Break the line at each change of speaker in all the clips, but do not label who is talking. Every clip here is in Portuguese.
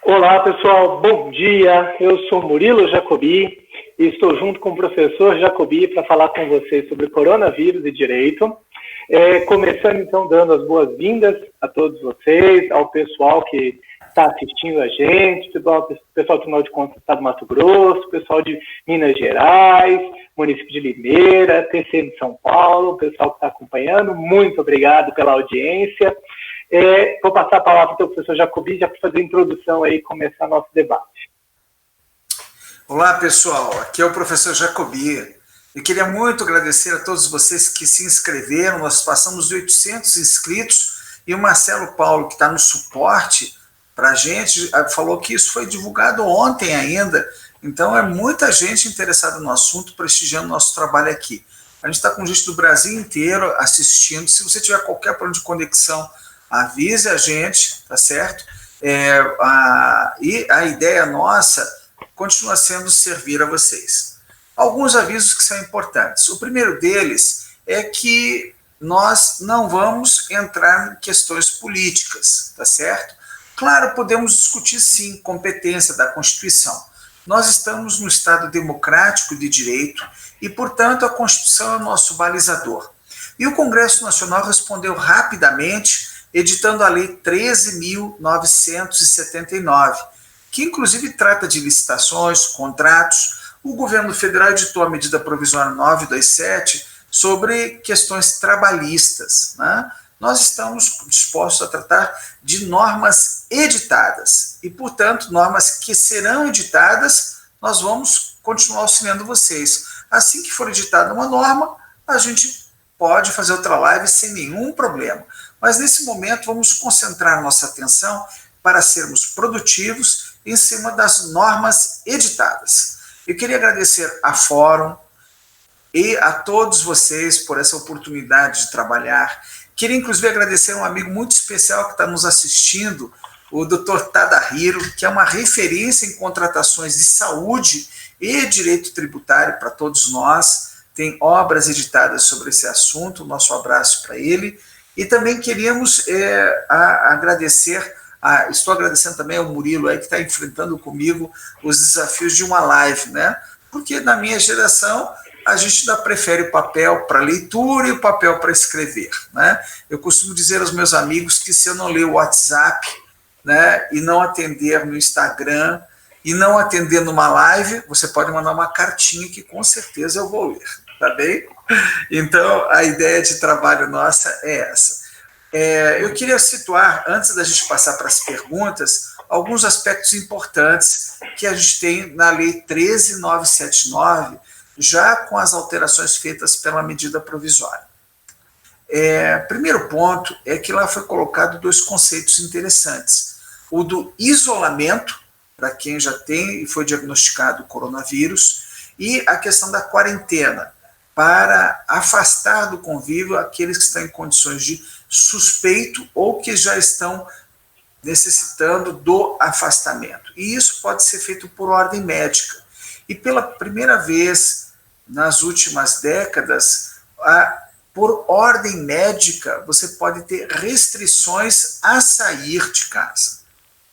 Olá, pessoal. Bom dia. Eu sou Murilo Jacobi e estou junto com o professor Jacobi para falar com vocês sobre coronavírus e direito. Começando, então, dando as boas-vindas a todos vocês, ao pessoal que está assistindo a gente, pessoal do Tribunal de Contas do Estado do Mato Grosso, pessoal de Minas Gerais, município de Limeira, TC de São Paulo, pessoal que está acompanhando. Muito obrigado pela audiência. Vou passar a palavra para o professor Jacobi, já para fazer a introdução aí e começar nosso debate.
Olá, pessoal. Aqui é o professor Jacobi. Eu queria muito agradecer a todos vocês que se inscreveram. Nós passamos de 800 inscritos e o Marcelo Paulo, que está no suporte para a gente, falou que isso foi divulgado ontem ainda. Então, é muita gente interessada no assunto, prestigiando o nosso trabalho aqui. A gente está com gente do Brasil inteiro assistindo. Se você tiver qualquer problema de conexão, avise a gente, tá certo? E a ideia nossa continua sendo servir a vocês. Alguns avisos que são importantes. O primeiro deles é que nós não vamos entrar em questões políticas, tá certo? Claro, podemos discutir sim competência da Constituição. Nós estamos no Estado democrático de direito e, portanto, a Constituição é o nosso balizador. E o Congresso Nacional respondeu rapidamente, editando a Lei 13.979, que inclusive trata de licitações, contratos. O governo federal editou a medida provisória 927 sobre questões trabalhistas, né? Nós estamos dispostos a tratar de normas editadas e, portanto, normas que serão editadas, nós vamos continuar auxiliando vocês. Assim que for editada uma norma, a gente pode fazer outra live sem nenhum problema. Mas, nesse momento, vamos concentrar nossa atenção para sermos produtivos em cima das normas editadas. Eu queria agradecer à Fórum e a todos vocês por essa oportunidade de trabalhar. Queria, inclusive, agradecer a um amigo muito especial que está nos assistindo, o Dr. Tadahiro, que é uma referência em contratações de saúde e direito tributário para todos nós. Tem obras editadas sobre esse assunto. Nosso abraço para ele. E também queríamos agradecer, estou agradecendo também ao Murilo, aí, que está enfrentando comigo os desafios de uma live, né? Porque na minha geração a gente ainda prefere o papel para leitura e o papel para escrever, né? Eu costumo dizer aos meus amigos que se eu não ler o WhatsApp, né, e não atender no Instagram, e não atender numa live, você pode mandar uma cartinha que com certeza eu vou ler, tá bem? Então, a ideia de trabalho nossa é essa. Eu queria situar, antes da gente passar para as perguntas, alguns aspectos importantes que a gente tem na Lei 13.979, já com as alterações feitas pela medida provisória. Primeiro ponto é que lá foi colocado dois conceitos interessantes. O do isolamento, para quem já tem e foi diagnosticado o coronavírus, e a questão da quarentena, para afastar do convívio aqueles que estão em condições de suspeito ou que já estão necessitando do afastamento. E isso pode ser feito por ordem médica. E pela primeira vez nas últimas décadas, por ordem médica, você pode ter restrições a sair de casa.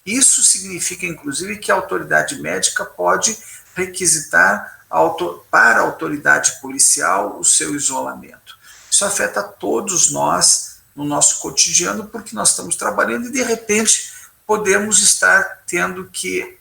Isso significa, inclusive, que a autoridade médica pode requisitar para a autoridade policial o seu isolamento. Isso afeta todos nós no nosso cotidiano, porque nós estamos trabalhando e, de repente, podemos estar tendo que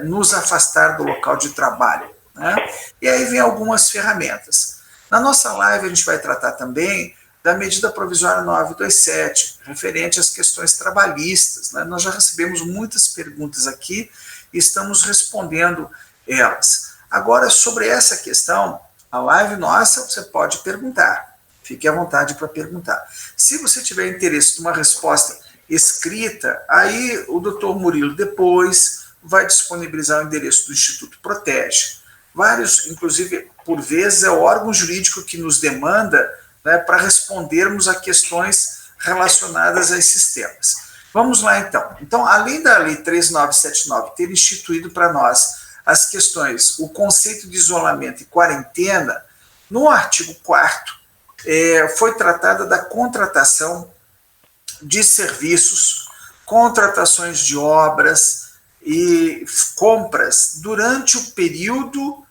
nos afastar do local de trabalho, né? E aí vem algumas ferramentas. Na nossa live, a gente vai tratar também da medida provisória 927, referente às questões trabalhistas, né? Nós já recebemos muitas perguntas aqui e estamos respondendo elas. Agora, sobre essa questão, a live nossa, você pode perguntar. Fique à vontade para perguntar. Se você tiver interesse em uma resposta escrita, aí o doutor Murilo depois vai disponibilizar o endereço do Instituto Protege. Vários, inclusive, por vezes, é o órgão jurídico que nos demanda, né, para respondermos a questões relacionadas a esses temas. Vamos lá, então. Então, além da Lei 13.979 ter instituído para nós as questões, o conceito de isolamento e quarentena, no artigo 4º, foi tratada da contratação de serviços, contratações de obras, e compras durante o período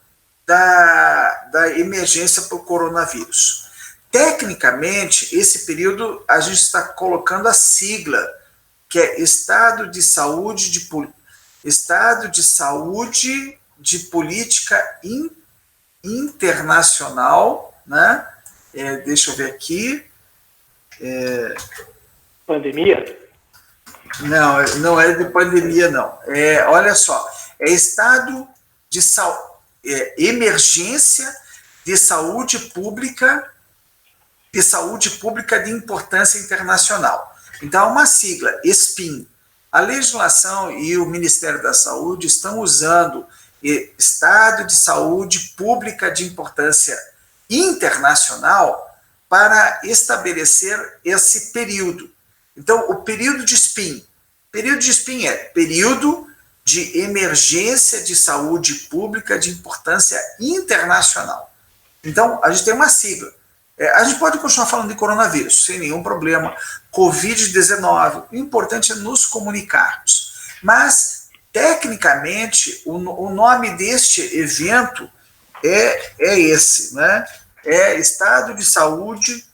da emergência por coronavírus. Tecnicamente, esse período a gente está colocando a sigla, que é Estado de Saúde de Política Internacional, né? Deixa eu ver aqui.
Pandemia?
Não é de pandemia, não. Olha só, é Estado de Emergência de Saúde Pública de Importância Internacional. Então, é uma sigla, SPIN. A legislação e o Ministério da Saúde estão usando Estado de Saúde Pública de Importância Internacional para estabelecer esse período. Então, o período de SPIN. Período de SPIN é período de emergência de saúde pública de importância internacional. Então, a gente tem uma sigla. A gente pode continuar falando de coronavírus, sem nenhum problema. Covid-19, o importante é nos comunicarmos. Mas, tecnicamente, o nome deste evento é esse, né? É Estado de Saúde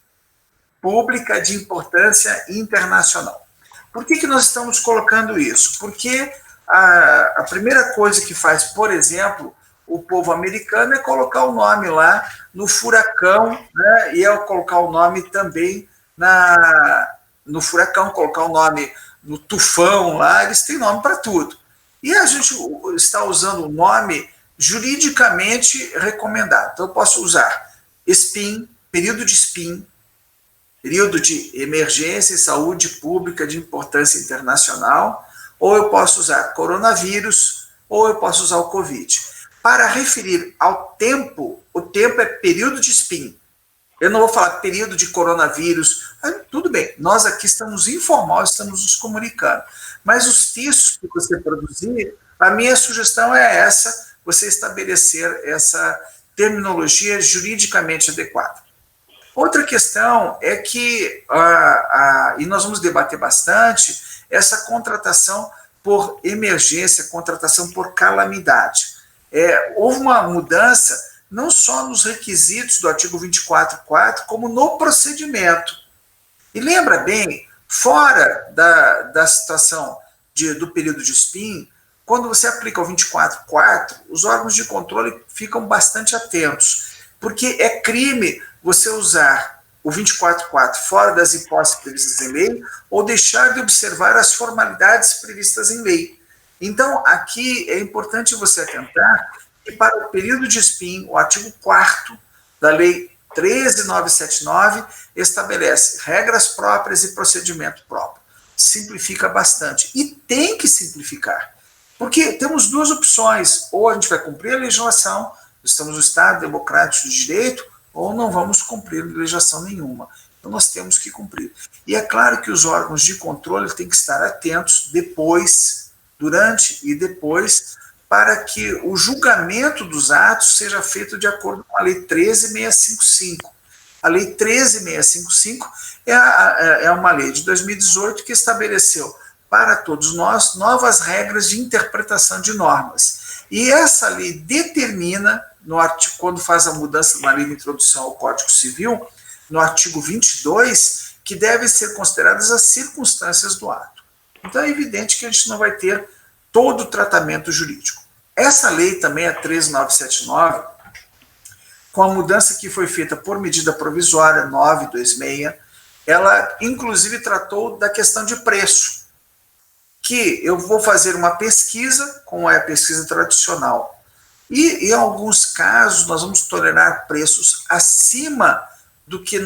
Pública de Importância Internacional. Por que nós estamos colocando isso? Porque a primeira coisa que faz, por exemplo, o povo americano é colocar o nome lá no furacão, né? E é colocar o nome também no furacão, colocar o nome no tufão lá, eles têm nome para tudo. E a gente está usando o nome juridicamente recomendado. Então, eu posso usar SPIN, período de SPIN, período de emergência e saúde pública de importância internacional, ou eu posso usar coronavírus, ou eu posso usar o Covid. Para referir ao tempo, o tempo é período de SPIN. Eu não vou falar período de coronavírus. Tudo bem, nós aqui estamos informal, estamos nos comunicando. Mas os textos que você produzir, a minha sugestão é essa, você estabelecer essa terminologia juridicamente adequada. Outra questão é que, e nós vamos debater bastante, essa contratação por emergência, contratação por calamidade. Houve uma mudança não só nos requisitos do artigo 24.4, como no procedimento. E lembra bem, fora da situação do período de SPIN, quando você aplica o 24.4, os órgãos de controle ficam bastante atentos, porque é crime você usar o 24.4 fora das hipóteses previstas em lei ou deixar de observar as formalidades previstas em lei. Então, aqui é importante você atentar que para o período de SPIN, o artigo 4º da Lei 13.979 estabelece regras próprias e procedimento próprio. Simplifica bastante. E tem que simplificar. Porque temos duas opções. Ou a gente vai cumprir a legislação, estamos no Estado democrático de direito, ou não vamos cumprir legislação nenhuma. Então, nós temos que cumprir. E é claro que os órgãos de controle têm que estar atentos depois, durante e depois, para que o julgamento dos atos seja feito de acordo com a Lei 13.655. A Lei 13.655 é uma lei de 2018 que estabeleceu para todos nós novas regras de interpretação de normas. E essa lei determina, quando faz a mudança na lei de introdução ao Código Civil, no artigo 22, que devem ser consideradas as circunstâncias do ato. Então é evidente que a gente não vai ter todo o tratamento jurídico. Essa lei também, a 13.979, com a mudança que foi feita por medida provisória 926, ela inclusive tratou da questão de preço, que eu vou fazer uma pesquisa, como é a pesquisa tradicional, e em alguns casos nós vamos tolerar preços acima do que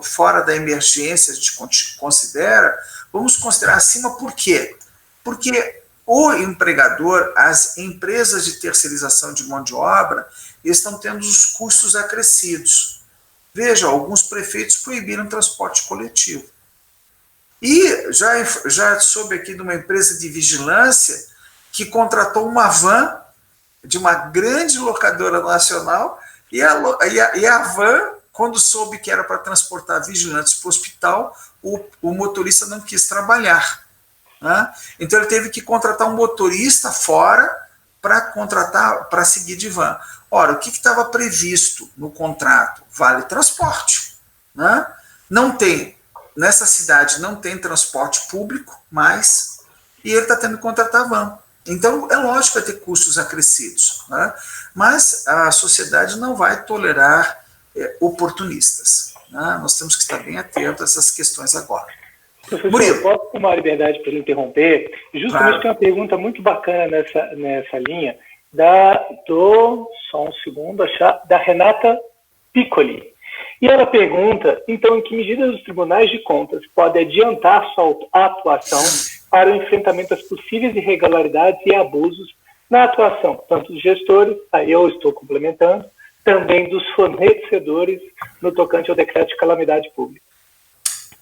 fora da emergência a gente considera. Vamos considerar acima por quê? Porque o empregador, as empresas de terceirização de mão de obra, estão tendo os custos acrescidos. Veja, alguns prefeitos proibiram transporte coletivo. E já soube aqui de uma empresa de vigilância que contratou uma van de uma grande locadora nacional e a van, quando soube que era para transportar vigilantes para o hospital, o motorista não quis trabalhar. né? Então ele teve que contratar um motorista fora para seguir de van. Ora, o que estava previsto no contrato? Vale transporte, né? Não tem, nessa cidade não tem transporte público mais, e ele está tendo que contratar van. Então, é lógico que vai ter custos acrescidos, né? Mas a sociedade não vai tolerar oportunistas, né? Nós temos que estar bem atentos a essas questões agora.
Professor, Murilo, posso tomar a liberdade para interromper? Justamente claro. Tem uma pergunta muito bacana nessa linha, só um segundo, da Renata Piccoli. E ela pergunta, então, em que medida os tribunais de contas podem adiantar sua atuação para o enfrentamento das possíveis irregularidades e abusos na atuação, tanto dos gestores, aí eu estou complementando, também dos fornecedores no tocante ao decreto de calamidade pública.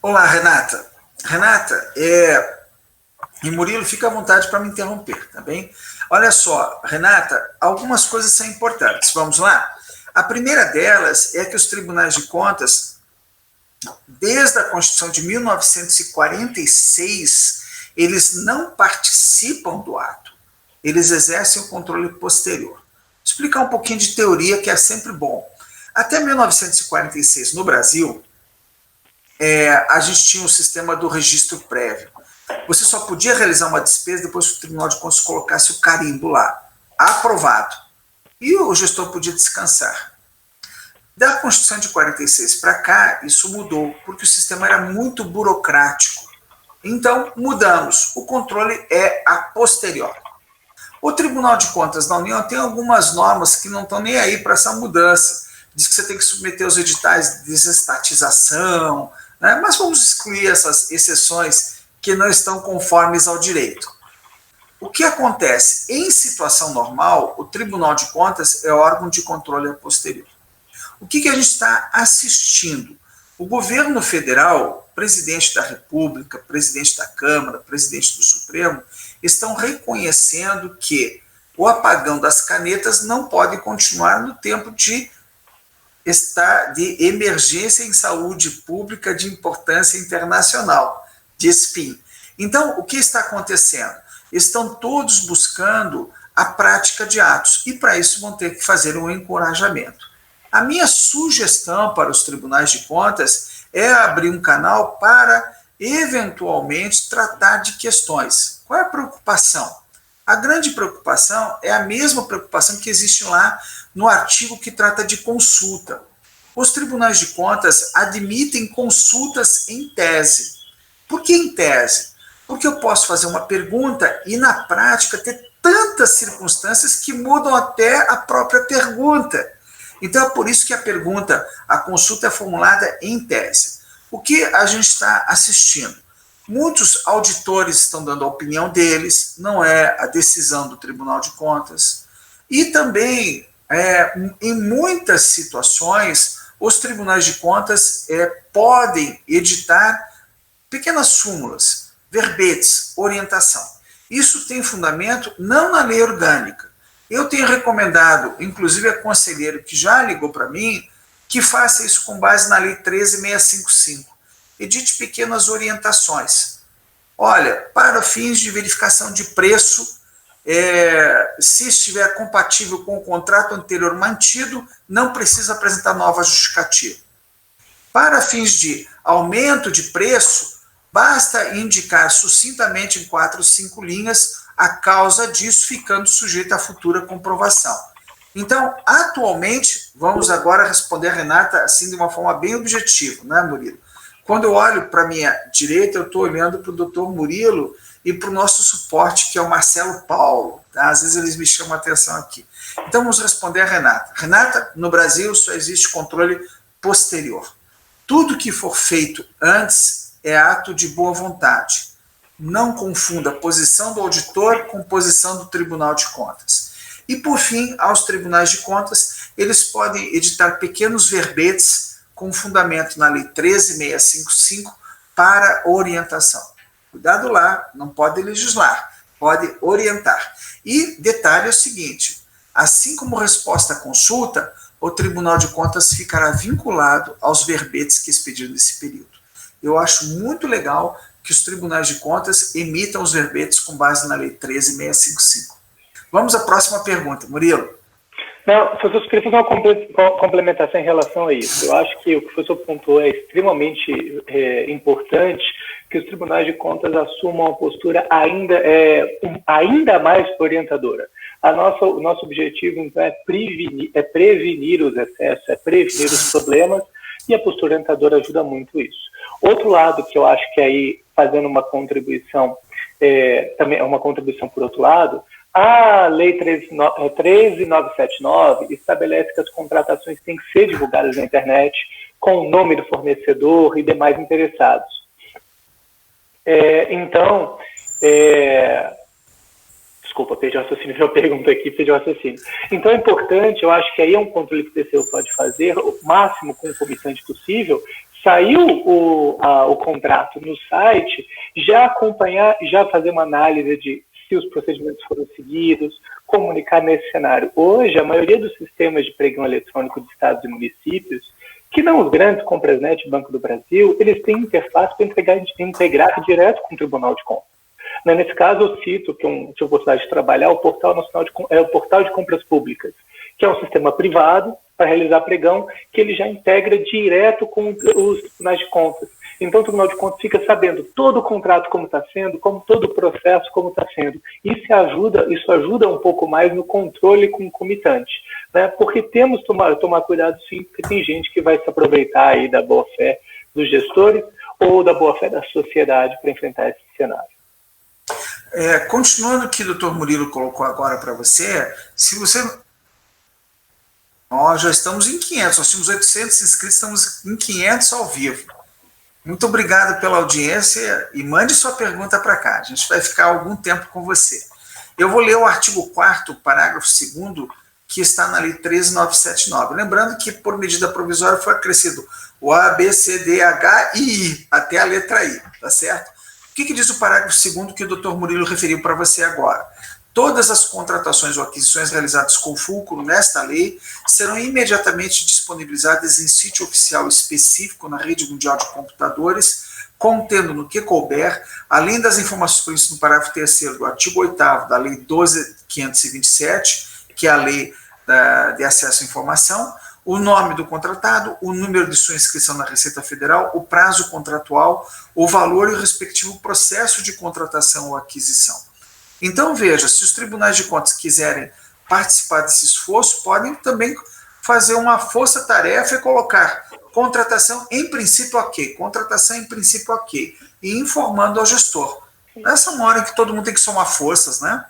Olá, Renata. Renata, e Murilo, fica à vontade para me interromper, tá bem? Olha só, Renata, algumas coisas são importantes. Vamos lá? A primeira delas é que os tribunais de contas, desde a Constituição de 1946, eles não participam do ato, eles exercem o controle posterior. Vou explicar um pouquinho de teoria, que é sempre bom. Até 1946, no Brasil, a gente tinha um sistema do registro prévio. Você só podia realizar uma despesa depois que o Tribunal de Contas colocasse o carimbo lá, aprovado. E o gestor podia descansar. Da Constituição de 46 para cá, isso mudou, porque o sistema era muito burocrático. Então, mudamos. O controle é a posteriori. O Tribunal de Contas da União tem algumas normas que não estão nem aí para essa mudança. Diz que você tem que submeter os editais de desestatização, né? Mas vamos excluir essas exceções que não estão conformes ao direito. O que acontece? Em situação normal, o Tribunal de Contas é órgão de controle a posteriori. O que a gente está assistindo? O governo federal, presidente da República, presidente da Câmara, presidente do Supremo, estão reconhecendo que o apagão das canetas não pode continuar no tempo de emergência em saúde pública de importância internacional, de SPIN. Então, o que está acontecendo? Estão todos buscando a prática de atos, e para isso vão ter que fazer um encorajamento. A minha sugestão para os tribunais de contas é abrir um canal para, eventualmente, tratar de questões. Qual é a preocupação? A grande preocupação é a mesma preocupação que existe lá no artigo que trata de consulta. Os tribunais de contas admitem consultas em tese. Por que em tese? Porque eu posso fazer uma pergunta e, na prática, ter tantas circunstâncias que mudam até a própria pergunta. Então, é por isso que a consulta é formulada em tese. O que a gente está assistindo? Muitos auditores estão dando a opinião deles, não é a decisão do Tribunal de Contas. E também, em muitas situações, os tribunais de contas podem editar pequenas súmulas, verbetes, orientação. Isso tem fundamento não na lei orgânica. Eu tenho recomendado, inclusive a conselheira que já ligou para mim, que faça isso com base na lei 13.655. Edite pequenas orientações. Olha, para fins de verificação de preço, se estiver compatível com o contrato anterior mantido, não precisa apresentar nova justificativa. Para fins de aumento de preço, basta indicar sucintamente em 4 ou 5 linhas a causa disso, ficando sujeito à futura comprovação. Então, atualmente, vamos agora responder a Renata assim de uma forma bem objetiva, né, Murilo? Quando eu olho para a minha direita, eu estou olhando para o doutor Murilo e para o nosso suporte, que é o Marcelo Paulo. Tá? Às vezes eles me chamam a atenção aqui. Então, vamos responder a Renata. Renata, no Brasil só existe controle posterior. Tudo que for feito antes é ato de boa vontade. Não confunda a posição do auditor com a posição do Tribunal de Contas. E, por fim, aos tribunais de contas, eles podem editar pequenos verbetes com fundamento na Lei 13.655 para orientação. Cuidado lá, não pode legislar, pode orientar. E detalhe é o seguinte, assim como resposta à consulta, o Tribunal de Contas ficará vinculado aos verbetes que expediram nesse período. Eu acho muito legal que os tribunais de contas emitam os verbetes com base na Lei 13.655. Vamos à próxima pergunta, Murilo.
Não, professor, eu queria fazer uma complementação em relação a isso. Eu acho que o que o professor pontuou é extremamente importante que os tribunais de contas assumam uma postura ainda mais orientadora. O nosso objetivo, então, é prevenir os excessos, é prevenir os problemas, e a postura orientadora ajuda muito isso. Outro lado que eu acho que aí, fazendo uma contribuição, também é uma contribuição por outro lado, a Lei 13.979 estabelece que as contratações têm que ser divulgadas na internet com o nome do fornecedor e demais interessados. Desculpa, perdi o raciocínio, minha pergunta aqui, perdi o raciocínio. Então é importante, eu acho que aí é um controle que o TCU pode fazer, o máximo concomitante possível, saiu o contrato no site, já acompanhar, já fazer uma análise de se os procedimentos foram seguidos, comunicar nesse cenário. Hoje, a maioria dos sistemas de pregão eletrônico de estados e municípios, que não os grandes, Compresnet e Banco do Brasil, eles têm interface para integrar direto com o Tribunal de Contas. Nesse caso, eu cito, que eu tive a oportunidade de trabalhar, o Portal de Compras Públicas, que é um sistema privado para realizar pregão, que ele já integra direto com os tribunais de contas. Então, o Tribunal de Contas fica sabendo todo o contrato como está sendo, como todo o processo como está sendo. Isso ajuda um pouco mais no controle concomitante, né? Porque temos que tomar cuidado, sim, porque tem gente que vai se aproveitar aí da boa-fé dos gestores ou da boa-fé da sociedade para enfrentar esse cenário.
Continuando o que o Dr. Murilo colocou agora para você, se você... Nós já estamos em 500, nós tínhamos 800 inscritos, estamos em 500 ao vivo. Muito obrigado pela audiência e mande sua pergunta para cá. A gente vai ficar algum tempo com você. Eu vou ler o artigo 4º, parágrafo 2º, que está na Lei 13.979. Lembrando que, por medida provisória, foi acrescido o A, B, C, D, H e I, até a letra I, tá certo? O que diz o parágrafo 2º que o Dr. Murilo referiu para você agora? Todas as contratações ou aquisições realizadas com fulcro nesta lei serão imediatamente disponibilizadas em sítio oficial específico na rede mundial de computadores, contendo no que couber, além das informações previstas no parágrafo 3º do artigo 8º da Lei 12.527, que é a Lei de Acesso à Informação, o nome do contratado, o número de sua inscrição na Receita Federal, o prazo contratual, o valor e o respectivo processo de contratação ou aquisição. Então, veja, se os tribunais de contas quiserem participar desse esforço, podem também fazer uma força-tarefa e colocar contratação em princípio ok, contratação em princípio ok, e informando ao gestor. Essa é uma hora em que todo mundo tem que somar forças, né?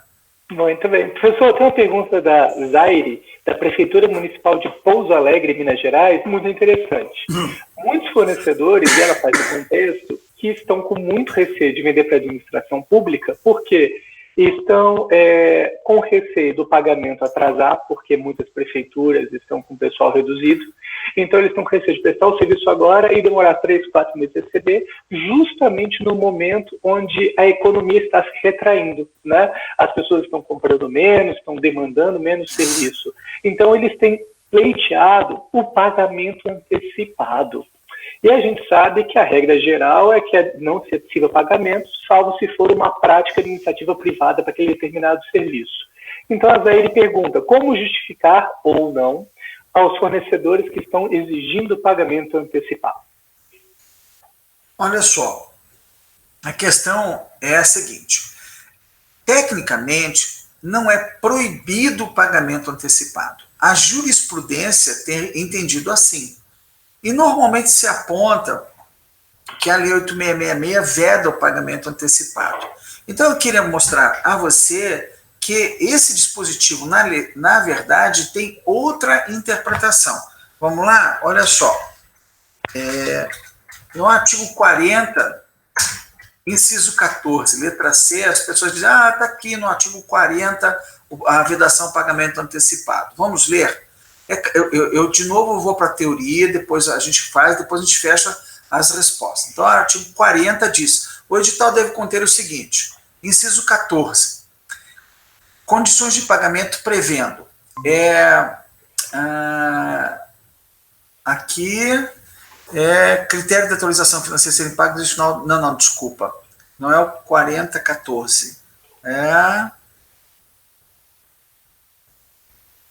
Muito bem. Professor, tem uma pergunta da Zaire, da Prefeitura Municipal de Pouso Alegre, Minas Gerais, muito interessante. Muitos fornecedores, e ela faz o contexto, que estão com muito receio de vender para a administração pública, porque estão com receio do pagamento atrasar, porque muitas prefeituras estão com o pessoal reduzido, então eles estão com receio de prestar o serviço agora e demorar 3, 4 meses a receber, justamente no momento onde a economia está se retraindo, né? As pessoas estão comprando menos, estão demandando menos serviço. Então eles têm pleiteado o pagamento antecipado. E a gente sabe que a regra geral é que não se antecipa pagamento, salvo se for uma prática de iniciativa privada para aquele determinado serviço. Então, a Zaire pergunta como justificar ou não aos fornecedores que estão exigindo pagamento antecipado.
Olha só, a questão é a seguinte: tecnicamente, não é proibido o pagamento antecipado. A jurisprudência tem entendido assim. E normalmente se aponta que a Lei 8666 veda o pagamento antecipado. Então eu queria mostrar a você que esse dispositivo, na verdade, tem outra interpretação. Vamos lá? Olha só. No artigo 40, inciso 14, letra C, as pessoas dizem, está aqui no artigo 40 a vedação ao pagamento antecipado. Vamos ler? Eu de novo vou para a teoria, depois a gente faz, depois a gente fecha as respostas. Então, o artigo 40 diz, o edital deve conter o seguinte, inciso 14, condições de pagamento prevendo, aqui, critério de atualização financeira serem pagos, desculpa, Não é o 4014. É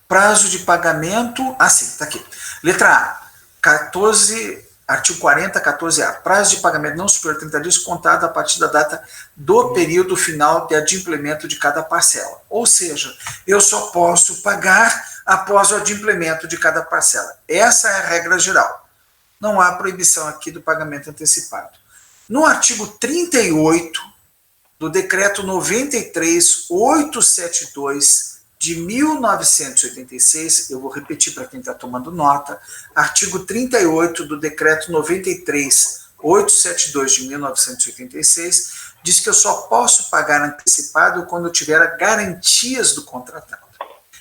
prazo de pagamento. Sim, está aqui. Letra A. 14, artigo 40, 14A. Prazo de pagamento não superior a 30 dias contado a partir da data do período final de adimplemento de cada parcela. Ou seja, eu só posso pagar após o adimplemento de cada parcela. Essa é a regra geral. Não há proibição aqui do pagamento antecipado. No artigo 38 do decreto 93.872 de 1986, eu vou repetir para quem está tomando nota, artigo 38 do decreto 93.872 de 1986, diz que eu só posso pagar antecipado quando eu tiver garantias do contratado.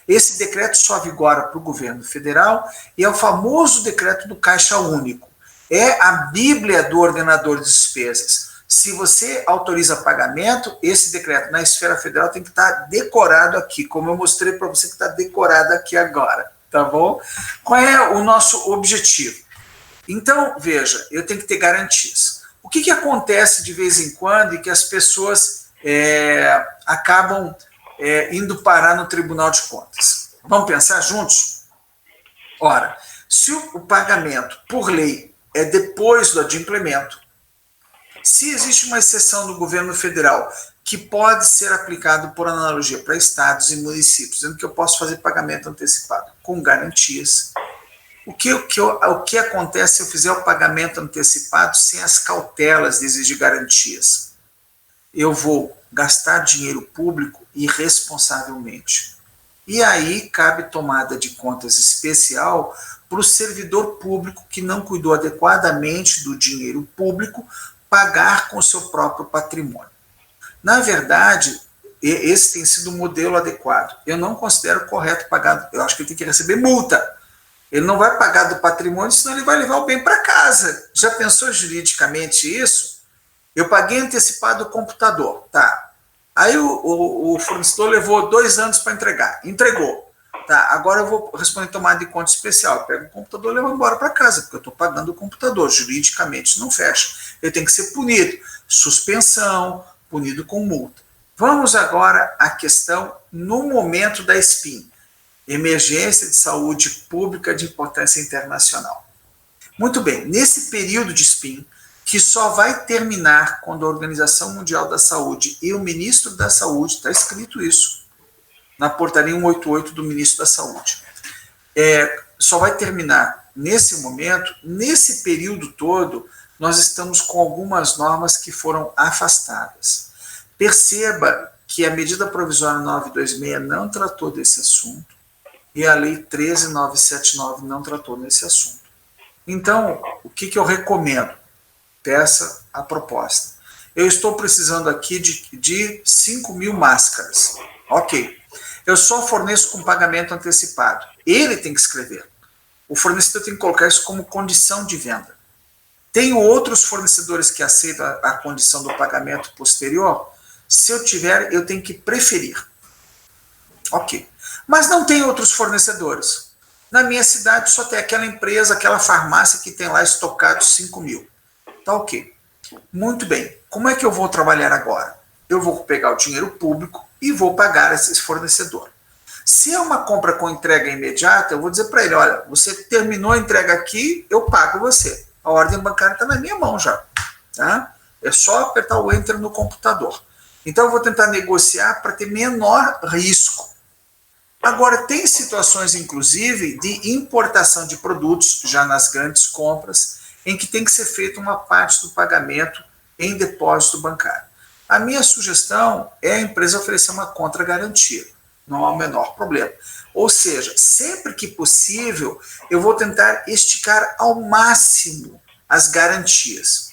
Esse decreto só vigora para o governo federal e é o famoso decreto do Caixa Único. É a bíblia do ordenador de despesas. Se você autoriza pagamento, esse decreto na esfera federal tem que estar decorado aqui, como eu mostrei para você que está decorado aqui agora, tá bom? Qual é o nosso objetivo? Então, veja, eu tenho que ter garantias. O que acontece de vez em quando e que as pessoas acabam indo parar no Tribunal de Contas? Vamos pensar juntos? Ora, se o pagamento, por lei, é depois do adimplemento, se existe uma exceção do governo federal que pode ser aplicado por analogia para estados e municípios, dizendo que eu posso fazer pagamento antecipado com garantias, o que acontece se eu fizer o pagamento antecipado sem as cautelas de exigir garantias? Eu vou gastar dinheiro público irresponsavelmente. E aí cabe tomada de contas especial para o servidor público que não cuidou adequadamente do dinheiro público pagar com o seu próprio patrimônio. Na verdade, esse tem sido o modelo adequado. Eu não considero correto pagar, eu acho que ele tem que receber multa. Ele não vai pagar do patrimônio, senão ele vai levar o bem para casa. Já pensou juridicamente isso? Eu paguei antecipado o computador, tá. Aí o fornecedor levou 2 anos para entregar. Entregou. Tá, agora eu vou responder tomada de conta especial. Eu pego o computador e levo embora para casa, porque eu estou pagando o computador. Juridicamente isso não fecha. Eu tenho que ser punido. Suspensão, punido com multa. Vamos agora à questão no momento da SPIN. Emergência de saúde pública de importância internacional. Muito bem, nesse período de SPIN, que só vai terminar quando a Organização Mundial da Saúde e o Ministro da Saúde, está escrito isso, na portaria 188 do Ministro da Saúde. Só vai terminar nesse momento, nesse período todo, nós estamos com algumas normas que foram afastadas. Perceba que a medida provisória 926 não tratou desse assunto e a lei 13979 não tratou desse assunto. Então, o que eu recomendo? Peça a proposta. Eu estou precisando aqui de 5.000 máscaras. Ok. Eu só forneço com pagamento antecipado. Ele tem que escrever. O fornecedor tem que colocar isso como condição de venda. Tem outros fornecedores que aceitam a condição do pagamento posterior? Se eu tiver, eu tenho que preferir. Ok. Mas não tem outros fornecedores. Na minha cidade só tem aquela empresa, aquela farmácia que tem lá estocado 5.000. Tá ok. Muito bem. Como é que eu vou trabalhar agora? Eu vou pegar o dinheiro público e vou pagar esse fornecedor. Se é uma compra com entrega imediata, eu vou dizer para ele, olha, você terminou a entrega aqui, eu pago você. A ordem bancária está na minha mão já. Tá? É só apertar o Enter no computador. Então eu vou tentar negociar para ter menor risco. Agora, tem situações, inclusive, de importação de produtos, já nas grandes compras, em que tem que ser feita uma parte do pagamento em depósito bancário. A minha sugestão é a empresa oferecer uma contra-garantia. Não há o menor problema. Ou seja, sempre que possível, eu vou tentar esticar ao máximo as garantias.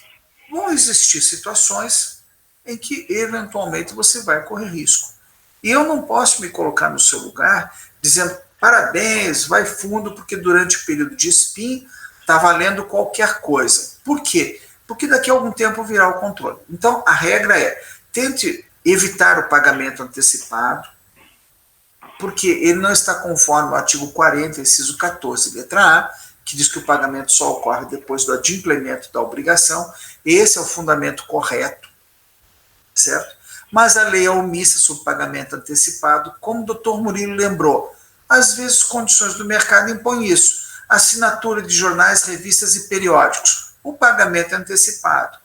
Vão existir situações em que, eventualmente, você vai correr risco. E eu não posso me colocar no seu lugar dizendo, parabéns, vai fundo, porque durante o período de SPIN está valendo qualquer coisa. Por quê? Porque daqui a algum tempo virá o controle. Então, a regra é, tente evitar o pagamento antecipado, porque ele não está conforme o artigo 40, inciso 14, letra A, que diz que o pagamento só ocorre depois do adimplemento da obrigação. Esse é o fundamento correto. certo? Mas a lei é omissa sobre pagamento antecipado, como o doutor Murilo lembrou. Às vezes, condições do mercado impõem isso. Assinatura de jornais, revistas e periódicos. O pagamento é antecipado.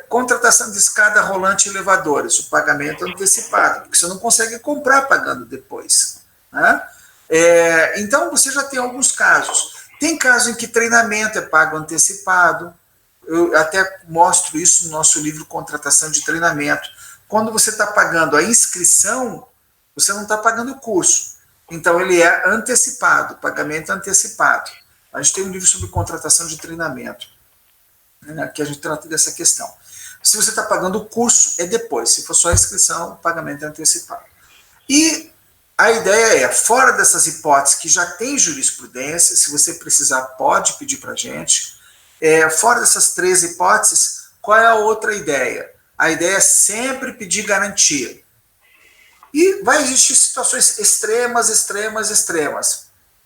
Contratação de escada rolante e elevadores. O pagamento é antecipado, porque você não consegue comprar pagando depois, né? Então, você já tem alguns casos. Tem casos em que treinamento é pago antecipado. Eu até mostro isso no nosso livro Contratação de Treinamento. Quando você está pagando a inscrição, você não está pagando o curso. Então, ele é antecipado, pagamento antecipado. A gente tem um livro sobre contratação de treinamento, né, que a gente trata dessa questão. Se você está pagando o curso, é depois. Se for só a inscrição, o pagamento é antecipado. E a ideia é, fora dessas hipóteses que já tem jurisprudência, se você precisar, pode pedir para a gente. Fora dessas 3 hipóteses, qual é a outra ideia? A ideia é sempre pedir garantia. E vai existir situações extremas.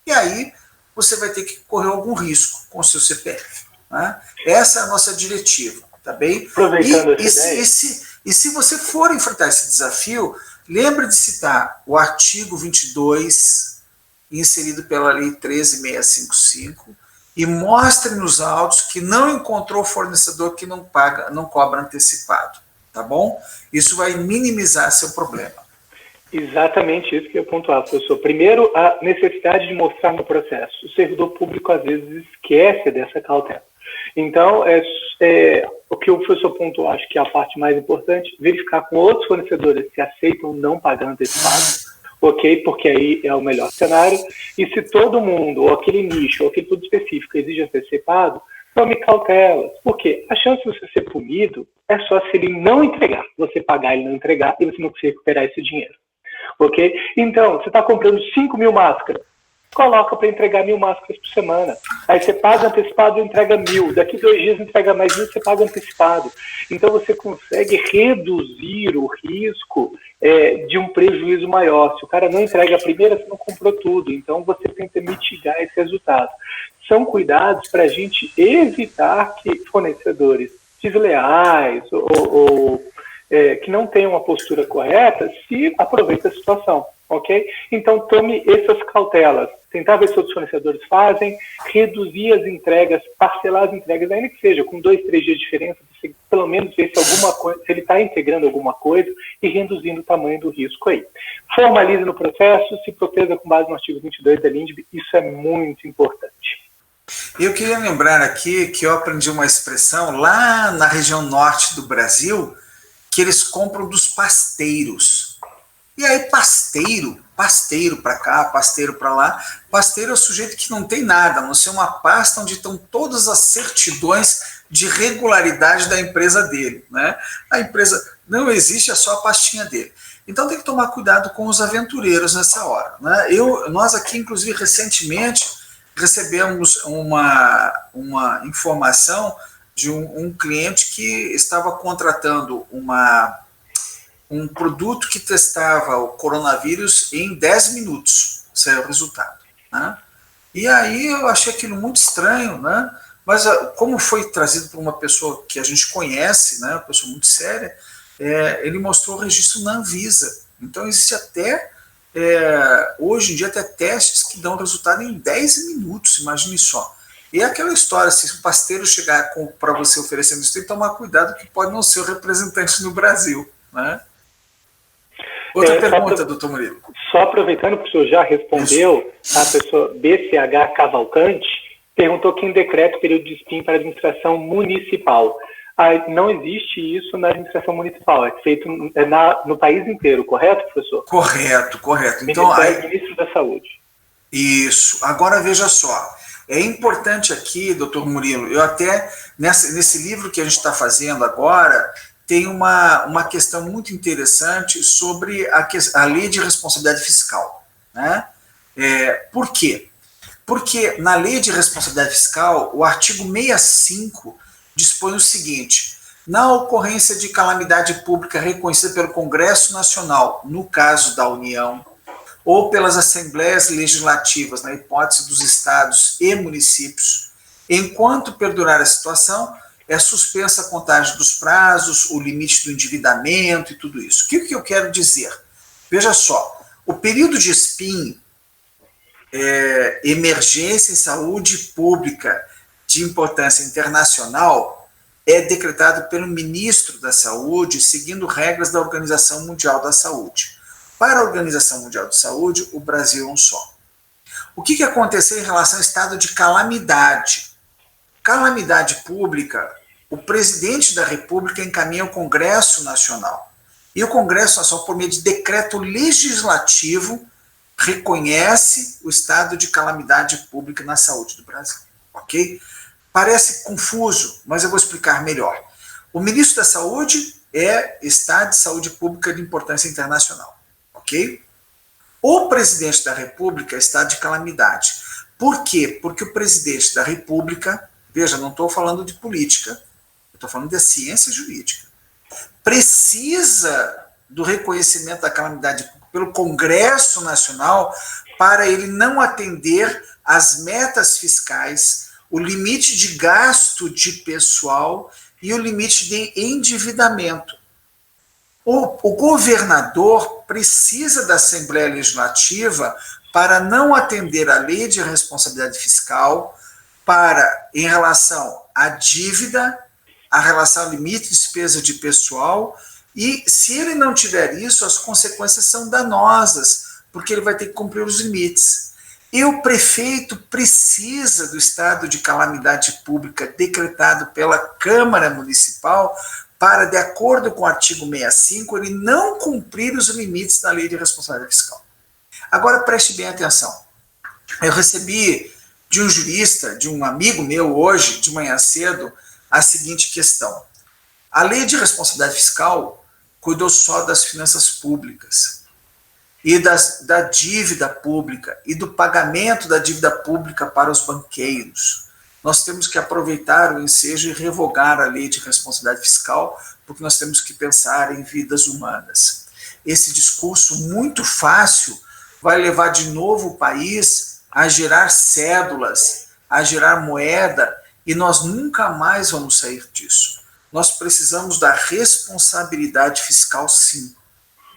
E aí, você vai ter que correr algum risco com o seu CPF. Né? Essa é a nossa diretiva, tá bem?
Aproveitando
e se você for enfrentar esse desafio, lembre de citar o artigo 22, inserido pela Lei 13.655, e mostre nos autos que não encontrou fornecedor que não cobra antecipado, tá bom? Isso vai minimizar seu problema.
Exatamente isso que eu ia pontuar, professor. Primeiro, a necessidade de mostrar no processo. O servidor público, às vezes, esquece dessa cautela. Então, o que o professor pontuou, acho que é a parte mais importante, verificar com outros fornecedores se aceitam não pagar antecipado, ok? Porque aí é o melhor cenário. E se todo mundo, ou aquele nicho, ou aquele produto específico exige antecipado, tome cautelas. Porque a chance de você ser punido é só se ele não entregar. Você pagar, ele não entregar, e você não conseguir recuperar esse dinheiro. Ok? Então, você está comprando 5.000 máscaras, coloca para entregar 1.000 máscaras por semana. Aí você paga antecipado e entrega 1.000. Daqui 2 dias entrega mais 1.000, você paga antecipado. Então você consegue reduzir o risco de um prejuízo maior. Se o cara não entrega a primeira, você não comprou tudo. Então você tenta mitigar esse resultado. São cuidados para a gente evitar que fornecedores desleais ou que não tenham uma postura correta se aproveita a situação. Ok? Então, tome essas cautelas. Tentar ver se outros fornecedores fazem, reduzir as entregas, parcelar as entregas, ainda que seja com 2, 3 dias de diferença, você pelo menos ver se alguma coisa, se ele está integrando alguma coisa e reduzindo o tamanho do risco aí. Formalize no processo, se proteja com base no artigo 22 da LINDB, isso é muito importante.
Eu queria lembrar aqui que eu aprendi uma expressão lá na região norte do Brasil, que eles compram dos pasteiros. E aí pasteiro para cá, pasteiro para lá. Pasteiro é o sujeito que não tem nada, a não ser uma pasta onde estão todas as certidões de regularidade da empresa dele, né? A empresa não existe, é só a pastinha dele. Então tem que tomar cuidado com os aventureiros nessa hora, né? Nós aqui, inclusive, recentemente recebemos uma informação de um cliente que estava contratando um produto que testava o coronavírus em 10 minutos, saiu o resultado, né? E aí eu achei aquilo muito estranho, né? Mas como foi trazido por uma pessoa que a gente conhece, né, uma pessoa muito séria, ele mostrou o registro na Anvisa. Então existe até, hoje em dia, até testes que dão resultado em 10 minutos, imagine só. E é aquela história, se o pasteiro chegar para você oferecendo isso, tem que tomar cuidado que pode não ser o representante no Brasil, né? Outra pergunta, doutor Murilo.
Só aproveitando que o senhor já respondeu, a pessoa BCH Cavalcante perguntou quem decreta o período de SPIN para a administração municipal. Não existe isso na administração municipal, é feito no país inteiro, correto, professor?
Correto. Então,
Ministro da Saúde.
Isso. Agora, veja só. É importante aqui, doutor Murilo, eu até, nesse livro que a gente está fazendo agora, tem uma questão muito interessante sobre a lei de responsabilidade fiscal, né? Por quê? Porque na lei de responsabilidade fiscal, o artigo 65 dispõe o seguinte: na ocorrência de calamidade pública reconhecida pelo Congresso Nacional, no caso da União, ou pelas assembleias legislativas, na hipótese dos estados e municípios, enquanto perdurar a situação, é suspensa a contagem dos prazos, o limite do endividamento e tudo isso. O que eu quero dizer? Veja só, o período de SPIN, emergência em saúde pública de importância internacional, é decretado pelo ministro da Saúde, seguindo regras da Organização Mundial da Saúde. Para a Organização Mundial da Saúde, o Brasil é um só. O que aconteceu em relação ao estado de calamidade? Calamidade pública, o presidente da República encaminha ao Congresso Nacional. E o Congresso Nacional, por meio de decreto legislativo, reconhece o estado de calamidade pública na saúde do Brasil. Ok? Parece confuso, mas eu vou explicar melhor. O ministro da Saúde é Estado de Saúde Pública de importância internacional. Ok? O presidente da República é estado de calamidade. Por quê? Porque o presidente da República, veja, não estou falando de política, eu estou falando de ciência jurídica, precisa do reconhecimento da calamidade pública pelo Congresso Nacional para ele não atender às metas fiscais, o limite de gasto de pessoal e o limite de endividamento. O governador precisa da Assembleia Legislativa para não atender à lei de responsabilidade fiscal, em relação à dívida, a relação ao limite de despesa de pessoal, e se ele não tiver isso, as consequências são danosas, porque ele vai ter que cumprir os limites. E o prefeito precisa do estado de calamidade pública decretado pela Câmara Municipal para, de acordo com o artigo 65, ele não cumprir os limites da lei de responsabilidade fiscal. Agora preste bem atenção. Eu recebi de um jurista, de um amigo meu hoje, de manhã cedo, a seguinte questão. A lei de responsabilidade fiscal cuidou só das finanças públicas e da dívida pública e do pagamento da dívida pública para os banqueiros. Nós temos que aproveitar o ensejo e revogar a lei de responsabilidade fiscal, porque nós temos que pensar em vidas humanas. Esse discurso muito fácil vai levar de novo o país a gerar cédulas, a gerar moeda, e nós nunca mais vamos sair disso. Nós precisamos da responsabilidade fiscal, sim.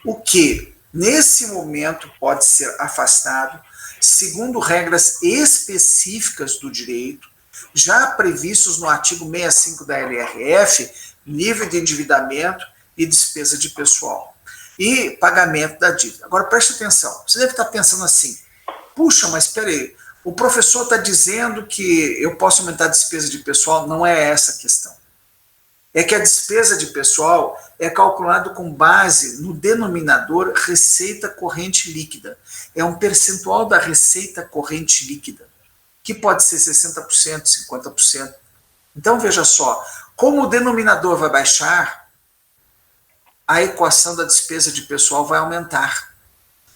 O que, nesse momento, pode ser afastado, segundo regras específicas do direito, já previstos no artigo 65 da LRF, nível de endividamento e despesa de pessoal. E pagamento da dívida. Agora, preste atenção. Você deve estar pensando assim, puxa, mas espera aí, o professor está dizendo que eu posso aumentar a despesa de pessoal. Não é essa a questão. É que a despesa de pessoal é calculada com base no denominador receita corrente líquida. É um percentual da receita corrente líquida, que pode ser 60%, 50%. Então, veja só, como o denominador vai baixar, a equação da despesa de pessoal vai aumentar.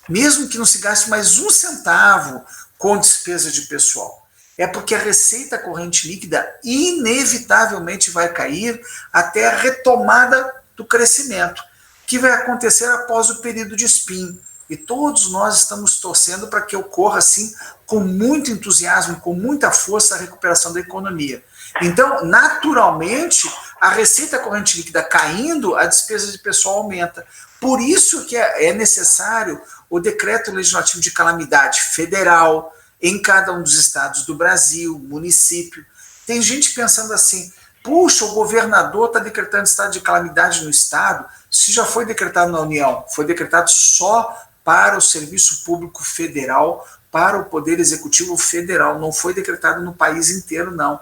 Mesmo que não se gaste mais um centavo com despesa de pessoal. É porque a receita corrente líquida inevitavelmente vai cair até a retomada do crescimento, que vai acontecer após o período de SPIN. E todos nós estamos torcendo para que ocorra, assim, com muito entusiasmo, com muita força, a recuperação da economia. Então, naturalmente, a receita corrente líquida caindo, a despesa de pessoal aumenta. Por isso que é necessário o decreto legislativo de calamidade federal, em cada um dos estados do Brasil, município. Tem gente pensando assim, puxa, o governador está decretando estado de calamidade no estado, se já foi decretado na União, foi decretado só para o Serviço Público Federal, para o Poder Executivo Federal, não foi decretado no país inteiro, não.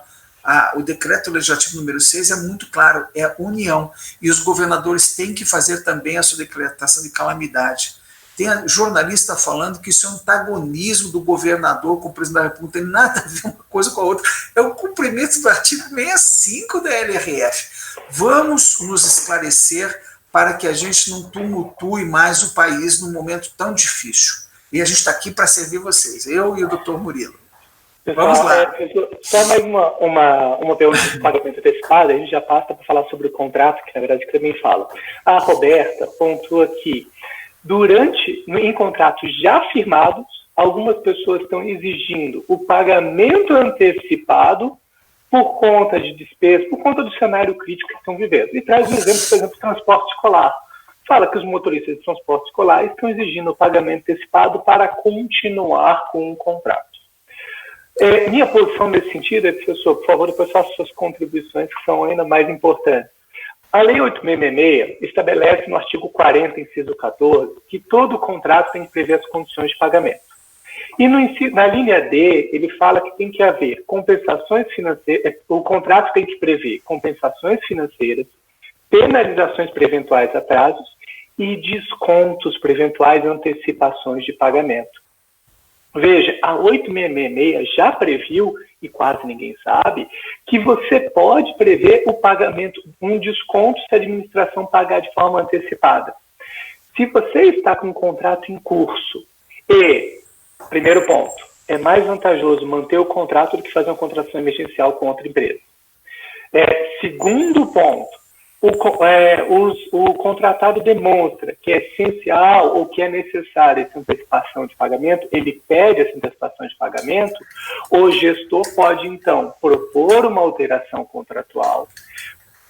O decreto legislativo número 6 é muito claro, é União, e os governadores têm que fazer também a sua decretação de calamidade. Tem jornalista falando que isso é um antagonismo do governador com o presidente da República, não tem nada a ver uma coisa com a outra, é o cumprimento do artigo 65 da LRF. Vamos nos esclarecer para que a gente não tumultue mais o país num momento tão difícil. E a gente está aqui para servir vocês, eu e o doutor Murilo.
Pessoal, vamos lá. Só mais uma pergunta de pagamento antecipado, a gente já passa para falar sobre o contrato, que na verdade que também fala. A Roberta pontua aqui, em contratos já firmados, algumas pessoas estão exigindo o pagamento antecipado por conta de despesas, por conta do cenário crítico que estão vivendo. E traz um exemplo, por exemplo, do transporte escolar. Fala que os motoristas de transporte escolar estão exigindo o pagamento antecipado para continuar com o contrato. Minha posição nesse sentido é, professor, por favor, depois faça suas contribuições que são ainda mais importantes. A Lei 8.666 estabelece no artigo 40, inciso 14, que todo contrato tem que prever as condições de pagamento. E na linha D, ele fala que tem que haver compensações financeiras, o contrato tem que prever compensações financeiras, penalizações por eventuais atrasos e descontos por eventuais antecipações de pagamento. Veja, a 8.666 já previu, e quase ninguém sabe, que você pode prever o pagamento, um desconto se a administração pagar de forma antecipada. Se você está com um contrato em curso e, primeiro ponto, é mais vantajoso manter o contrato do que fazer uma contratação emergencial com outra empresa. Segundo ponto, o contratado demonstra que é essencial ou que é necessária essa antecipação de pagamento, ele pede essa antecipação de pagamento, o gestor pode, então, propor uma alteração contratual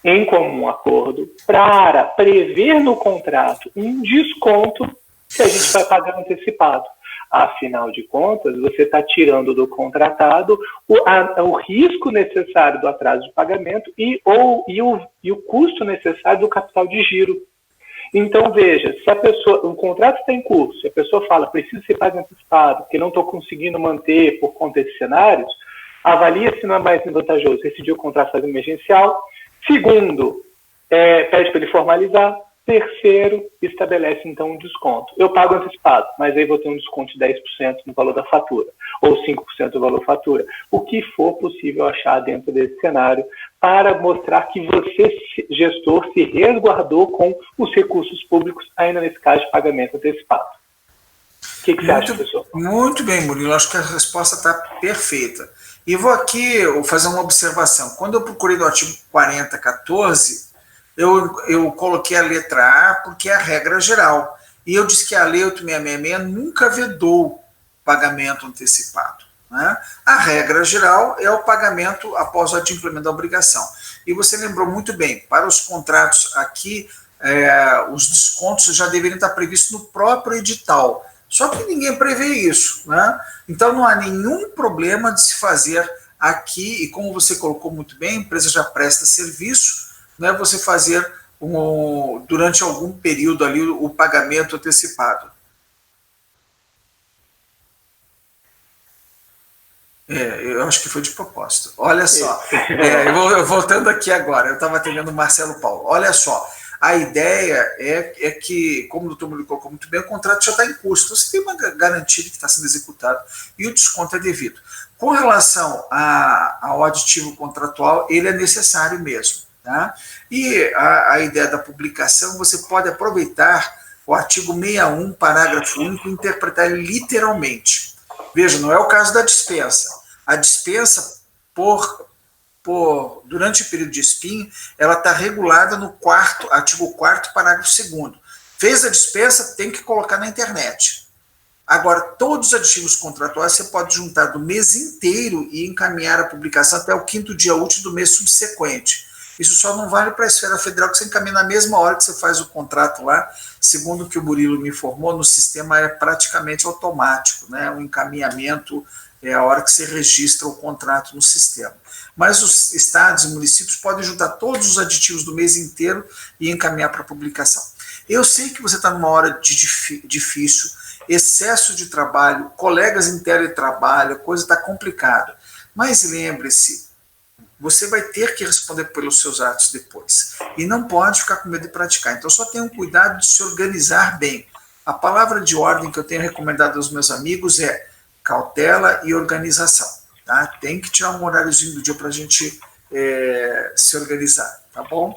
em comum acordo para prever no contrato um desconto se a gente vai pagar antecipado. Afinal de contas, você está tirando do contratado o risco necessário do atraso de pagamento e o custo necessário do capital de giro. Então, veja, se o contrato está em curso, se a pessoa fala, preciso ser pago antecipado, porque não estou conseguindo manter por conta desses cenários, avalia se não é mais vantajoso rescindir o contrato fase emergencial. Segundo, pede para ele formalizar. Terceiro, estabelece, então, um desconto. Eu pago antecipado, mas aí vou ter um desconto de 10% no valor da fatura, ou 5% do valor da fatura, o que for possível achar dentro desse cenário, para mostrar que você, gestor, se resguardou com os recursos públicos, ainda nesse caso de pagamento antecipado. O que você acha, professor?
Muito bem, Murilo, acho que a resposta está perfeita. E vou aqui fazer uma observação. Quando eu procurei no artigo 40.14, eu coloquei a letra A porque é a regra geral. E eu disse que a Lei 8.666 nunca vedou pagamento antecipado, né? A regra geral é o pagamento após o adimplemento da obrigação. E você lembrou muito bem, para os contratos aqui, os descontos já deveriam estar previstos no próprio edital. Só que ninguém prevê isso, né? Então não há nenhum problema de se fazer aqui, e como você colocou muito bem, a empresa já presta serviço, né, você fazer durante algum período ali o pagamento antecipado. Eu acho que foi de propósito. Olha só, voltando aqui agora, eu estava atendendo o Marcelo Paulo. Olha só, a ideia é que, como o doutor Murilo colocou muito bem, o contrato já está em curso, então você tem uma garantia de que está sendo executado e o desconto é devido. Com relação ao aditivo contratual, ele é necessário mesmo. Tá? E a ideia da publicação, você pode aproveitar o artigo 61, parágrafo único, e interpretar ele literalmente. Veja, não é o caso da dispensa. A dispensa, durante o período de SPIN, ela está regulada no artigo 4º, parágrafo 2º. Fez a dispensa, tem que colocar na internet. Agora, todos os aditivos contratuais você pode juntar do mês inteiro e encaminhar a publicação até o 5º dia útil do mês subsequente. Isso só não vale para a esfera federal, que você encaminha na mesma hora que você faz o contrato lá. Segundo o que o Murilo me informou, no sistema é praticamente automático, né? O encaminhamento é a hora que você registra o contrato no sistema. Mas os estados e municípios podem juntar todos os aditivos do mês inteiro e encaminhar para publicação. Eu sei que você está numa hora difícil, excesso de trabalho, colegas em teletrabalho, a coisa está complicada. Mas lembre-se, você vai ter que responder pelos seus atos depois. E não pode ficar com medo de praticar. Então só tenham cuidado de se organizar bem. A palavra de ordem que eu tenho recomendado aos meus amigos é cautela e organização. Tá? Tem que tirar um horáriozinho do dia para a gente se organizar. Tá bom?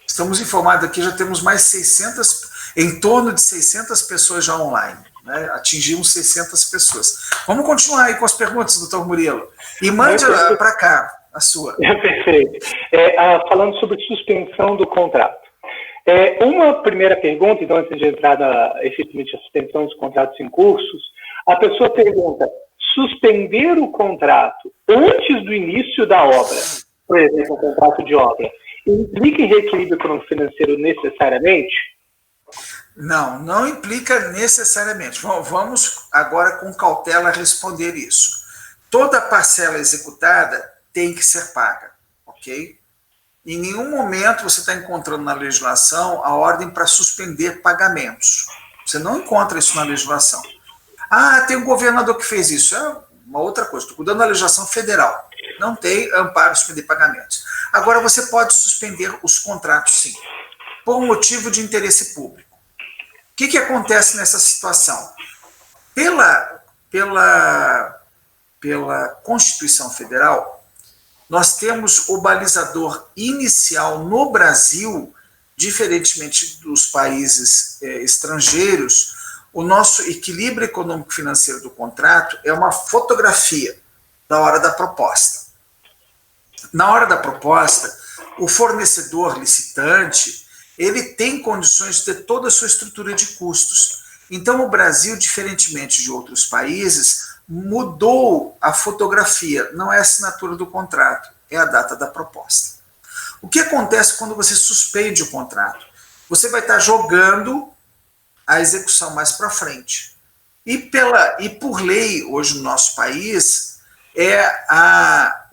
Estamos informados aqui, já temos mais 600, em torno de 600 pessoas já online. Né? Atingimos 600 pessoas. Vamos continuar aí com as perguntas, doutor Murilo. E mande para cá a sua.
Perfeito. Falando sobre suspensão do contrato. Uma primeira pergunta, então, antes de entrar efetivamente a suspensão dos contratos em cursos, a pessoa pergunta, suspender o contrato antes do início da obra, por exemplo, um contrato de obra, implica em reequilíbrio financeiro necessariamente?
Não, não implica necessariamente. Vamos agora com cautela responder isso. Toda parcela executada tem que ser paga, ok? Em nenhum momento você está encontrando na legislação a ordem para suspender pagamentos. Você não encontra isso na legislação. Ah, tem um governador que fez isso. É uma outra coisa. Estou cuidando da legislação federal. Não tem amparo para suspender pagamentos. Agora, você pode suspender os contratos, sim, por motivo de interesse público. O que acontece nessa situação? Pela Constituição Federal, nós temos o balizador inicial no Brasil, diferentemente dos países estrangeiros, o nosso equilíbrio econômico-financeiro do contrato é uma fotografia da hora da proposta. Na hora da proposta, o fornecedor licitante, ele tem condições de ter toda a sua estrutura de custos. Então, o Brasil, diferentemente de outros países, mudou a fotografia, não é a assinatura do contrato, é a data da proposta. O que acontece quando você suspende o contrato? Você vai estar jogando a execução mais para frente. E por lei, hoje no nosso país,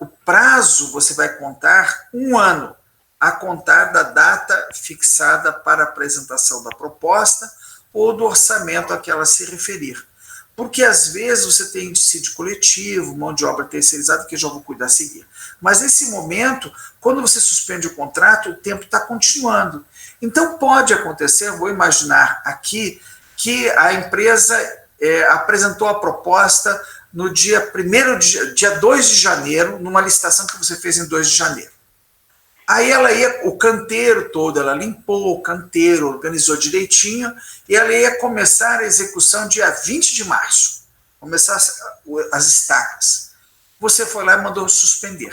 o prazo você vai contar 1 ano, a contar da data fixada para a apresentação da proposta ou do orçamento a que ela se referir. Porque às vezes você tem dissídio coletivo, mão de obra terceirizada, que eu já vou cuidar a seguir. Mas nesse momento, quando você suspende o contrato, o tempo está continuando. Então pode acontecer, vou imaginar aqui, que a empresa apresentou a proposta no dia 2 de janeiro, numa licitação que você fez em 2 de janeiro. Aí o canteiro todo, ela limpou o canteiro, organizou direitinho, e ela ia começar a execução dia 20 de março, começar as estacas. Você foi lá e mandou suspender.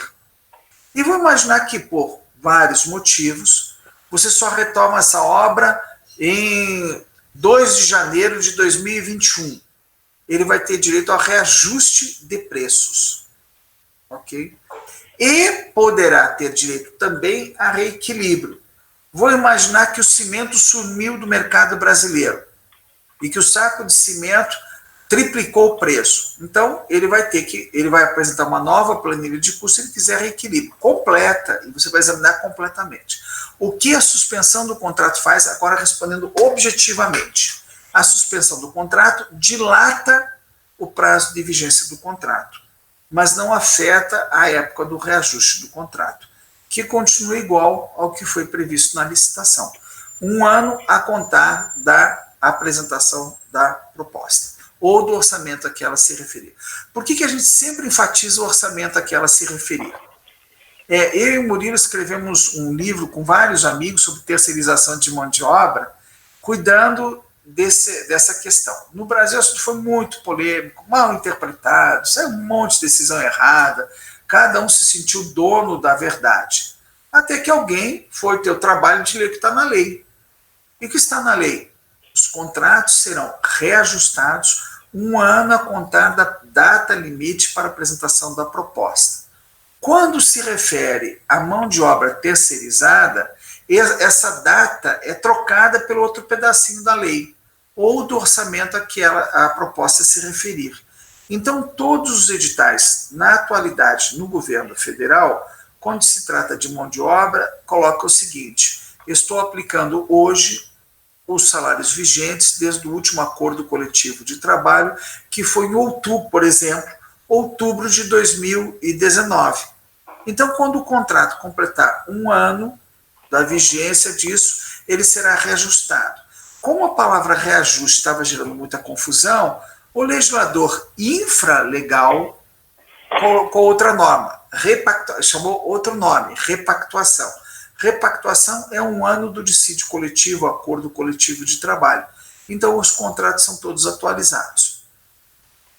E vou imaginar que, por vários motivos, você só retoma essa obra em 2 de janeiro de 2021. Ele vai ter direito ao reajuste de preços. Ok? E poderá ter direito também a reequilíbrio. Vou imaginar que o cimento sumiu do mercado brasileiro e que o saco de cimento triplicou o preço. Então, ele vai apresentar uma nova planilha de custo se ele quiser reequilíbrio completa, e você vai examinar completamente. O que a suspensão do contrato faz, agora respondendo objetivamente? A suspensão do contrato dilata o prazo de vigência do contrato, mas não afeta a época do reajuste do contrato, que continua igual ao que foi previsto na licitação. 1 ano a contar da apresentação da proposta, ou do orçamento a que ela se referir. Por que a gente sempre enfatiza o orçamento a que ela se referir? Eu e o Murilo escrevemos um livro com vários amigos sobre terceirização de mão de obra, cuidando dessa questão. No Brasil, isso foi muito polêmico, mal interpretado, saiu um monte de decisão errada, cada um se sentiu dono da verdade. Até que alguém foi ter o trabalho de ler o que está na lei. E o que está na lei? Os contratos serão reajustados 1 ano a contar da data limite para apresentação da proposta. Quando se refere à mão de obra terceirizada, essa data é trocada pelo outro pedacinho da lei, ou do orçamento a que a proposta se referir. Então, todos os editais, na atualidade, no governo federal, quando se trata de mão de obra, coloca o seguinte: estou aplicando hoje os salários vigentes desde o último acordo coletivo de trabalho, que foi em outubro, por exemplo, outubro de 2019. Então, quando o contrato completar 1 ano da vigência disso, ele será reajustado. Como a palavra reajuste estava gerando muita confusão, o legislador infralegal colocou outra norma, chamou outro nome, repactuação. Repactuação é 1 ano do dissídio coletivo, acordo coletivo de trabalho. Então, os contratos são todos atualizados.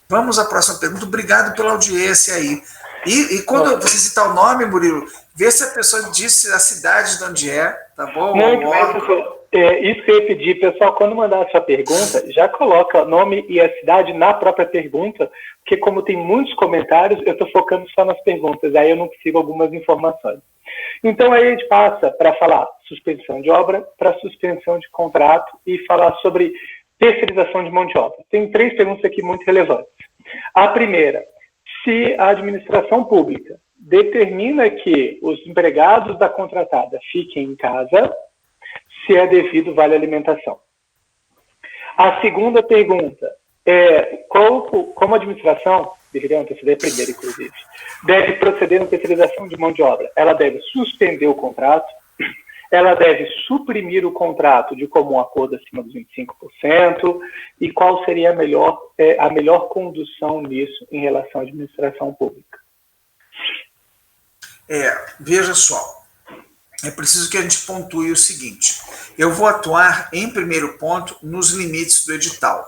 Vamos à próxima pergunta. Obrigado pela audiência aí. E quando você citar o nome, Murilo, vê se a pessoa disse a cidade de onde é, tá bom?
Muito bem, professor. Isso que eu ia pedir, pessoal, quando mandar a sua pergunta, já coloca o nome e a cidade na própria pergunta, porque como tem muitos comentários, eu estou focando só nas perguntas, aí eu não consigo algumas informações. Então, aí a gente passa para falar suspensão de obra, para suspensão de contrato e falar sobre terceirização de mão de obra. Tem 3 perguntas aqui muito relevantes. A primeira, se a administração pública determina que os empregados da contratada fiquem em casa, se é devido vale alimentação. A segunda pergunta é como a administração, deveria anteceder primeiro, inclusive, deve proceder na terceirização de mão de obra. Ela deve suspender o contrato, ela deve suprimir o contrato de comum acordo acima dos 25%, e qual seria a melhor condução nisso em relação à administração pública?
Veja só, é preciso que a gente pontue o seguinte: eu vou atuar, em primeiro ponto, nos limites do edital.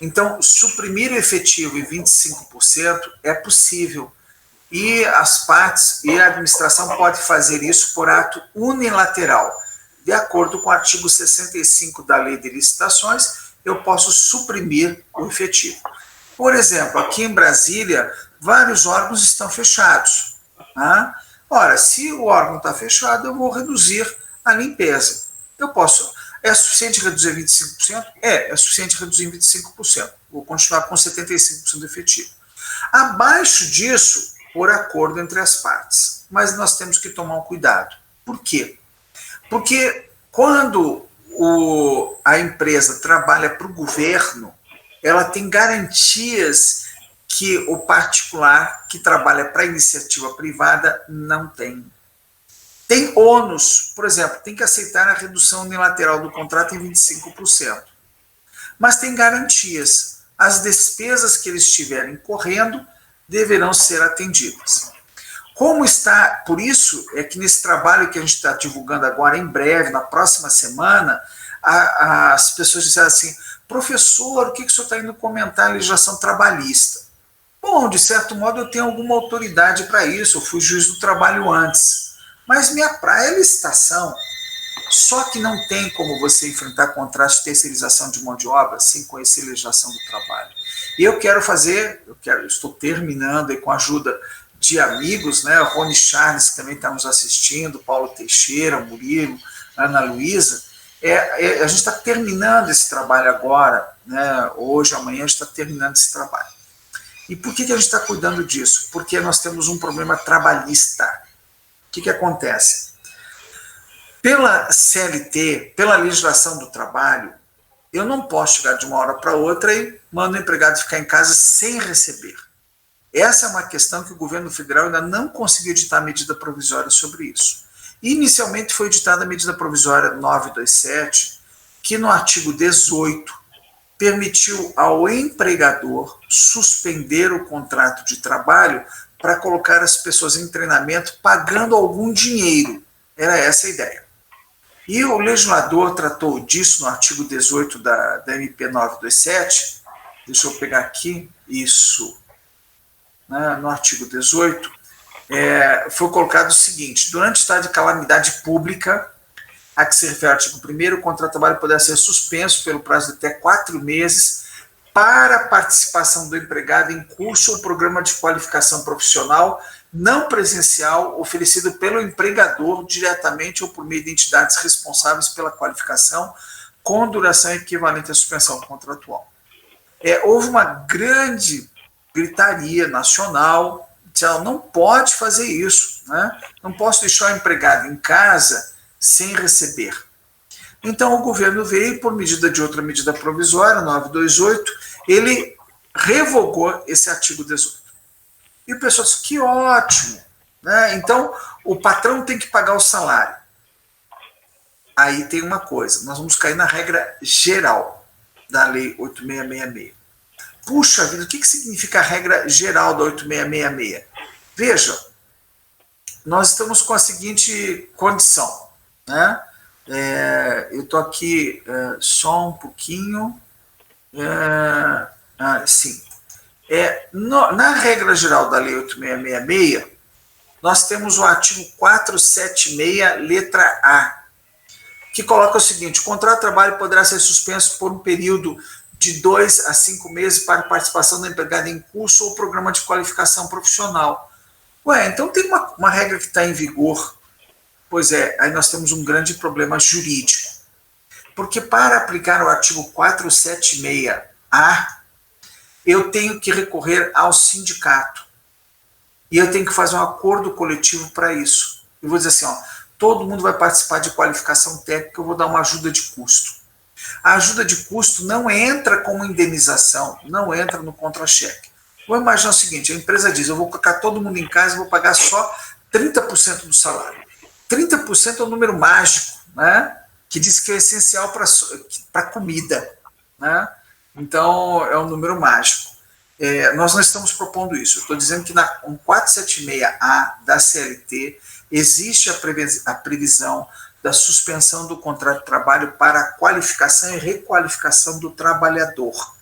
Então, suprimir o efetivo em 25% é possível, e as partes e a administração pode fazer isso por ato unilateral. De acordo com o artigo 65 da Lei de Licitações, eu posso suprimir o efetivo. Por exemplo, aqui em Brasília, vários órgãos estão fechados. Tá? Ora, se o órgão está fechado, eu vou reduzir a limpeza. Eu posso. É suficiente reduzir 25%? É suficiente reduzir 25%. Vou continuar com 75% do efetivo. Abaixo disso, por acordo entre as partes. Mas nós temos que tomar um cuidado. Por quê? Porque quando a empresa trabalha para o governo, ela tem garantias que o particular que trabalha para a iniciativa privada não tem. Tem ônus, por exemplo, tem que aceitar a redução unilateral do contrato em 25%. Mas tem garantias. As despesas que eles estiverem correndo deverão ser atendidas. Como está, por isso é que nesse trabalho que a gente está divulgando agora, em breve, na próxima semana, as pessoas disseram assim: professor, o que o senhor está indo comentar a legislação trabalhista? Bom, de certo modo eu tenho alguma autoridade para isso, eu fui juiz do trabalho antes. Mas minha praia é licitação. Só que não tem como você enfrentar contratos de terceirização de mão de obra sem conhecer a legislação do trabalho. E eu estou terminando aí com a ajuda de amigos, né? O Rony Charles, que também está nos assistindo, Paulo Teixeira, Murilo, Ana Luísa. A gente está terminando esse trabalho agora, né? Hoje, amanhã, a gente está terminando esse trabalho. E por que a gente está cuidando disso? Porque nós temos um problema trabalhista. O que acontece? Pela CLT, pela legislação do trabalho, eu não posso chegar de uma hora para outra e mando o empregado ficar em casa sem receber. Essa é uma questão que o governo federal ainda não conseguiu editar medida provisória sobre isso. Inicialmente foi editada a medida provisória 927, que no artigo 18 permitiu ao empregador suspender o contrato de trabalho para colocar as pessoas em treinamento pagando algum dinheiro. Era essa a ideia. E o legislador tratou disso no artigo 18 da MP 927. Deixa eu pegar aqui, isso. No artigo 18, foi colocado o seguinte: durante o estado de calamidade pública, a que se refere ao artigo 1º, o contrato de trabalho poderá ser suspenso pelo prazo de até 4 meses para a participação do empregado em curso ou programa de qualificação profissional não presencial oferecido pelo empregador diretamente ou por meio de entidades responsáveis pela qualificação, com duração equivalente à suspensão contratual. Houve uma grande gritaria nacional, dizendo: não pode fazer isso, né? Não posso deixar o empregado em casa sem receber. Então o governo veio, por medida de outra medida provisória, 928, ele revogou esse artigo 18. E o pessoal disse: que ótimo, né? Então o patrão tem que pagar o salário. Aí tem uma coisa, nós vamos cair na regra geral da Lei 8666. Puxa vida, o que significa a regra geral da 8666? Veja, nós estamos com a seguinte condição, né? Eu estou aqui só um pouquinho. Sim. Na regra geral da Lei 8666, nós temos o artigo 476, letra A, que coloca o seguinte: o contrato de trabalho poderá ser suspenso por um período de 2 a 5 meses para participação do empregado em curso ou programa de qualificação profissional. Ué, então tem uma regra que está em vigor. Pois é, aí nós temos um grande problema jurídico. Porque para aplicar o artigo 476-A, eu tenho que recorrer ao sindicato. E eu tenho que fazer um acordo coletivo para isso. Eu vou dizer assim, ó, todo mundo vai participar de qualificação técnica, eu vou dar uma ajuda de custo. A ajuda de custo não entra como indenização, não entra no contra-cheque. Vou imaginar o seguinte: a empresa diz, eu vou colocar todo mundo em casa e vou pagar só 30% do salário. 30% é um número mágico, né? Que diz que é essencial para a comida. Né? Então, é um número mágico. Nós não estamos propondo isso. Eu estou dizendo que na 476-A da CLT existe a previsão da suspensão do contrato de trabalho para a qualificação e requalificação do trabalhador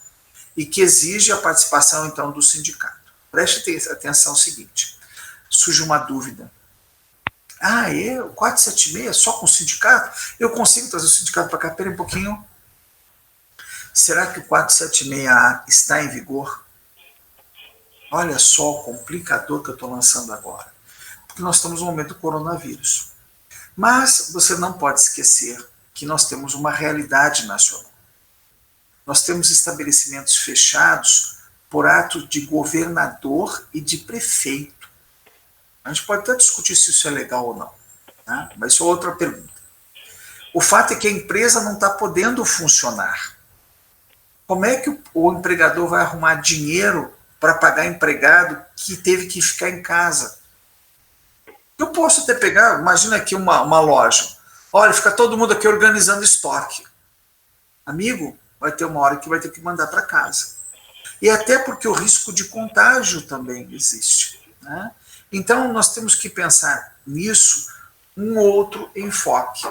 e que exige a participação, então, do sindicato. Preste atenção ao seguinte: surge uma dúvida. O 476 só com o sindicato? Eu consigo trazer o sindicato para cá? Espera um pouquinho. Será que o 476A está em vigor? Olha só o complicador que eu estou lançando agora. Porque nós estamos no momento do coronavírus. Mas você não pode esquecer que nós temos uma realidade nacional. Nós temos estabelecimentos fechados por ato de governador e de prefeito. A gente pode até discutir se isso é legal ou não, né? Mas isso é outra pergunta. O fato é que a empresa não está podendo funcionar. Como é que o empregador vai arrumar dinheiro para pagar empregado que teve que ficar em casa? Eu posso até pegar, imagina aqui uma loja. Olha, fica todo mundo aqui organizando estoque. Amigo, vai ter uma hora que vai ter que mandar para casa. E até porque o risco de contágio também existe, né? Então, nós temos que pensar nisso um outro enfoque.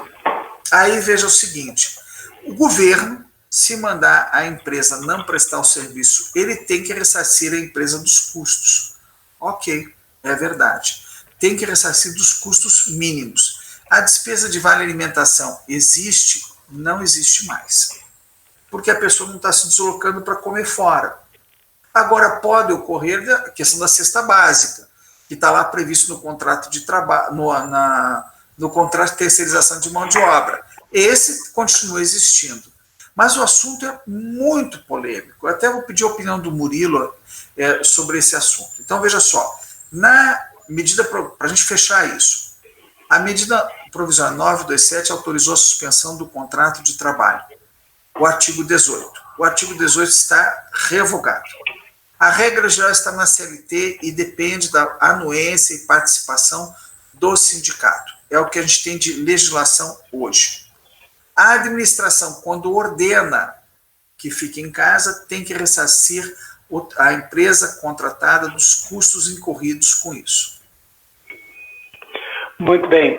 Aí veja o seguinte: o governo, se mandar a empresa não prestar o serviço, ele tem que ressarcir a empresa dos custos. Ok, é verdade. Tem que ressarcir dos custos mínimos. A despesa de vale alimentação existe? Não existe mais. Porque a pessoa não está se deslocando para comer fora. Agora, pode ocorrer a questão da cesta básica, que está lá previsto no contrato de trabalho, no contrato de terceirização de mão de obra. Esse continua existindo. Mas o assunto é muito polêmico. Eu até vou pedir a opinião do Murilo sobre esse assunto. Então, veja só, na medida, para a gente fechar isso, a medida provisória 927 autorizou a suspensão do contrato de trabalho, o artigo 18. O artigo 18 está revogado. A regra geral está na CLT e depende da anuência e participação do sindicato. É o que a gente tem de legislação hoje. A administração, quando ordena que fique em casa, tem que ressarcir a empresa contratada dos custos incorridos com isso.
Muito bem.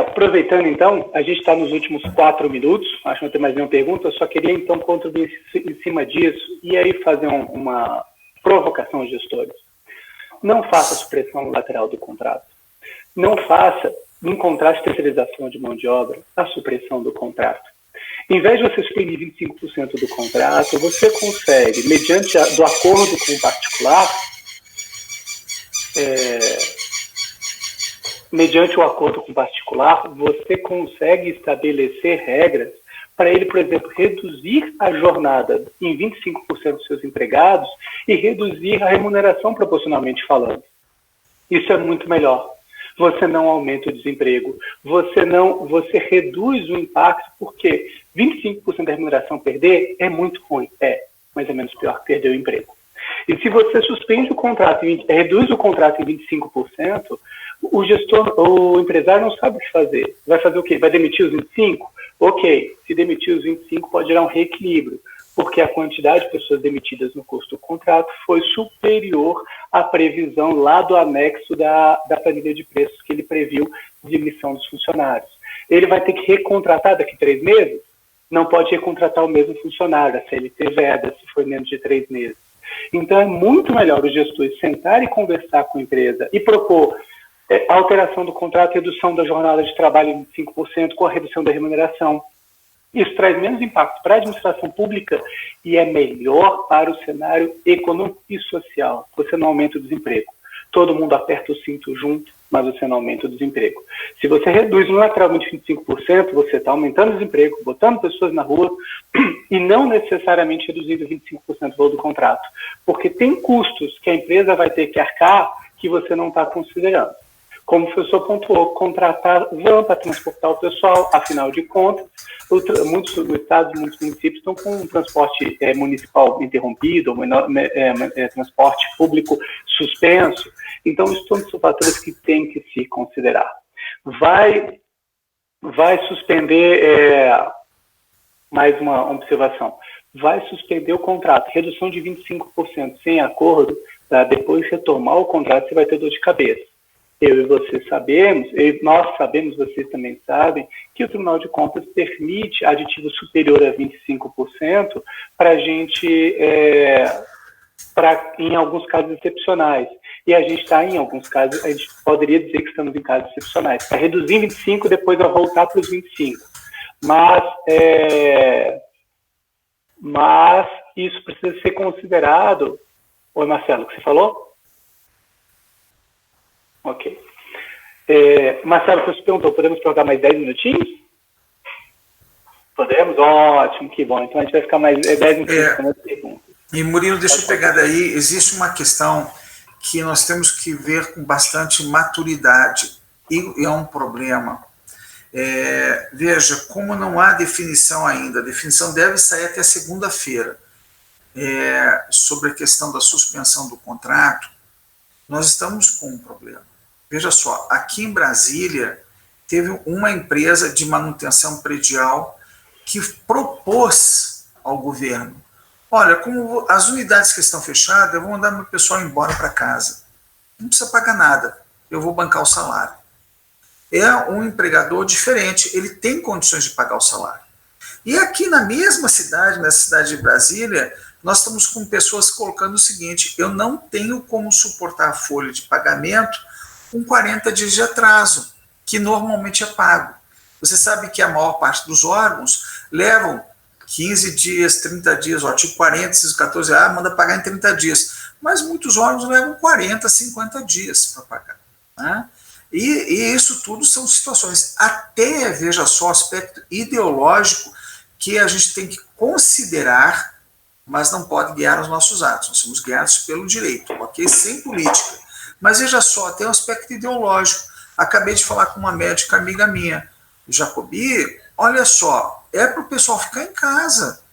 Aproveitando, então, a gente está nos últimos 4 minutos, acho que não tem mais nenhuma pergunta, eu só queria, então, contribuir em cima disso e aí fazer uma provocação aos gestores. Não faça supressão lateral do contrato. Não faça, em contrato de terceirização de mão de obra, a supressão do contrato. Em vez de você suprimir 25% do contrato, você consegue, mediante do acordo com o particular, mediante o acordo com o particular, você consegue estabelecer regras para ele, por exemplo, reduzir a jornada em 25% dos seus empregados e reduzir a remuneração proporcionalmente falando. Isso é muito melhor. Você não aumenta o desemprego, você reduz o impacto, porque 25% da remuneração perder é muito ruim, mas é menos pior que perder o emprego. E se você suspende o contrato, reduz o contrato em 25%, o empresário não sabe o que fazer. Vai fazer o quê? Vai demitir os 25%? Ok, se demitir os 25% pode gerar um reequilíbrio, porque a quantidade de pessoas demitidas no curso do contrato foi superior à previsão lá do anexo da planilha de preços que ele previu de emissão dos funcionários. Ele vai ter que recontratar daqui a 3 meses? Não pode recontratar o mesmo funcionário, a CLT veda se for menos de 3 meses. Então é muito melhor os gestores sentar e conversar com a empresa e propor alteração do contrato, redução da jornada de trabalho em 25%, com a redução da remuneração. Isso traz menos impacto para a administração pública e é melhor para o cenário econômico e social. Você não aumenta o desemprego. Todo mundo aperta o cinto junto, mas você não aumenta o desemprego. Se você reduz unilateralmente 25%, você está aumentando o desemprego, botando pessoas na rua e não necessariamente reduzindo 25% do valor do contrato. Porque tem custos que a empresa vai ter que arcar que você não está considerando. Como o professor pontuou, contratar van para transportar o pessoal, afinal de contas, muitos estados, muitos municípios estão com um transporte municipal interrompido, transporte público suspenso. Então, isso são fatores que têm que se considerar. Vai suspender, mais uma observação, vai suspender o contrato, redução de 25% sem acordo, para depois retomar o contrato, você vai ter dor de cabeça. Eu e você sabemos, nós sabemos, vocês também sabem, que o Tribunal de Contas permite aditivo superior a 25% para a gente, em alguns casos excepcionais. E a gente está em alguns casos, a gente poderia dizer que estamos em casos excepcionais. Para reduzir em 25%, depois vai voltar para os 25%. Mas isso precisa ser considerado. Oi, Marcelo, o que você falou? Ok. Marcelo, você perguntou, podemos perguntar mais 10 minutinhos? Podemos? Ótimo, que bom. Então a gente vai ficar mais 10 minutinhos com as perguntas.
E Murilo, deixa eu pegar daí, existe uma questão que nós temos que ver com bastante maturidade, e é um problema. Veja, como não há definição ainda, a definição deve sair até segunda-feira, sobre a questão da suspensão do contrato, nós estamos com um problema. Veja só, aqui em Brasília, teve uma empresa de manutenção predial que propôs ao governo: olha, como as unidades que estão fechadas, eu vou mandar meu pessoal embora para casa. Não precisa pagar nada, eu vou bancar o salário. É um empregador diferente, ele tem condições de pagar o salário. E aqui na mesma cidade, na cidade de Brasília, nós estamos com pessoas colocando o seguinte: eu não tenho como suportar a folha de pagamento com 40 dias de atraso, que normalmente é pago. Você sabe que a maior parte dos órgãos levam 15 dias, 30 dias, tipo 40, 14, manda pagar em 30 dias. Mas muitos órgãos levam 40, 50 dias para pagar. Né? E isso tudo são situações, até, veja só, aspecto ideológico que a gente tem que considerar, mas não pode guiar os nossos atos. Nós somos guiados pelo direito, ok? Sem política. Mas veja só, tem um aspecto ideológico. Acabei de falar com uma médica amiga minha, Jacobi, olha só, é para o pessoal ficar em casa.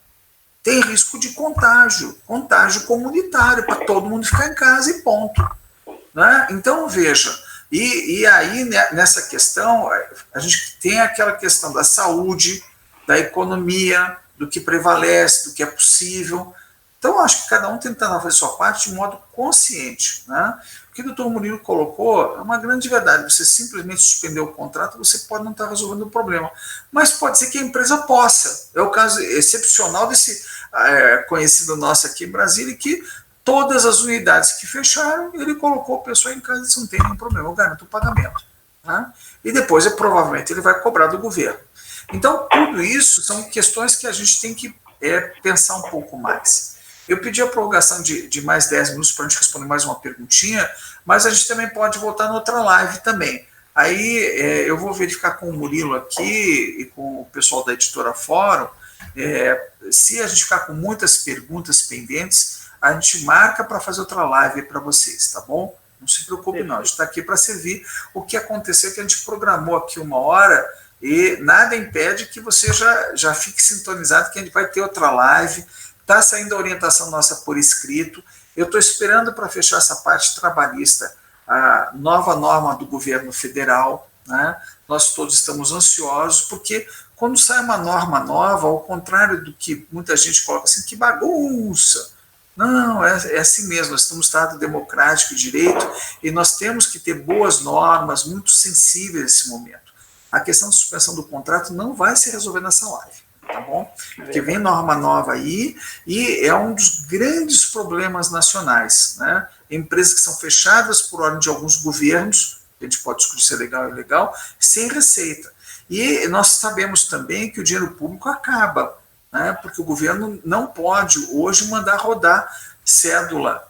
Tem risco de contágio comunitário, para todo mundo ficar em casa e ponto. Né? Então, veja, e aí nessa questão, a gente tem aquela questão da saúde, da economia, do que prevalece, do que é possível. Então, acho que cada um tentando fazer sua parte de modo consciente. Né? O que o doutor Murilo colocou é uma grande verdade. Você simplesmente suspender o contrato, você pode não estar resolvendo o problema. Mas pode ser que a empresa possa. É o caso excepcional desse conhecido nosso aqui em Brasília, que todas as unidades que fecharam, ele colocou a pessoa em casa e disse: não tem nenhum problema, eu garanto o pagamento. Né? E depois, provavelmente, ele vai cobrar do governo. Então, tudo isso são questões que a gente tem que pensar um pouco mais. Eu pedi a prorrogação de mais 10 minutos para a gente responder mais uma perguntinha, mas a gente também pode voltar noutra live também. Aí eu vou verificar com o Murilo aqui e com o pessoal da Editora Fórum, se a gente ficar com muitas perguntas pendentes, a gente marca para fazer outra live para vocês, tá bom? Não se preocupe não, a gente está aqui para servir. O que aconteceu é que a gente programou aqui 1 hora e nada impede que você já fique sintonizado que a gente vai ter outra live. Está saindo a orientação nossa por escrito. Eu estou esperando para fechar essa parte trabalhista, a nova norma do governo federal. Né? Nós todos estamos ansiosos, porque quando sai uma norma nova, ao contrário do que muita gente coloca assim, que bagunça. Não, é assim mesmo, nós estamos no Estado democrático de direito e nós temos que ter boas normas, muito sensíveis nesse momento. A questão da suspensão do contrato não vai se resolver nessa live, tá bom? Porque vem norma nova aí e é um dos grandes problemas nacionais, né? Empresas que são fechadas por ordem de alguns governos, a gente pode discutir se é legal ou ilegal, sem receita. E nós sabemos também que o dinheiro público acaba, né, porque o governo não pode hoje mandar rodar cédula,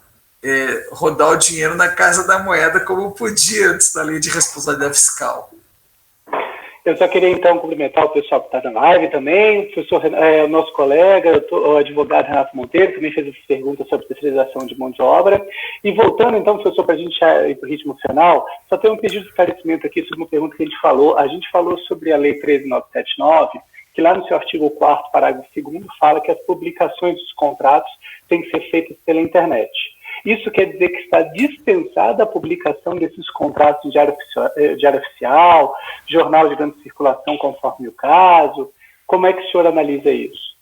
rodar o dinheiro na Casa da Moeda como podia antes da lei de responsabilidade fiscal.
Eu só queria, então, cumprimentar o pessoal que está na live também, o professor, o nosso colega, o advogado Renato Monteiro, também fez essa pergunta sobre terceirização de mão de obra. E voltando, então, professor, para a gente ir para o ritmo final, só tem um pedido de esclarecimento aqui sobre uma pergunta que a gente falou. A gente falou sobre a Lei 13.979, que lá no seu artigo 4º, parágrafo 2º, fala que as publicações dos contratos têm que ser feitas pela internet. Isso quer dizer que está dispensada a publicação desses contratos em diário oficial, jornal de grande circulação, conforme o caso? Como é que o senhor analisa isso?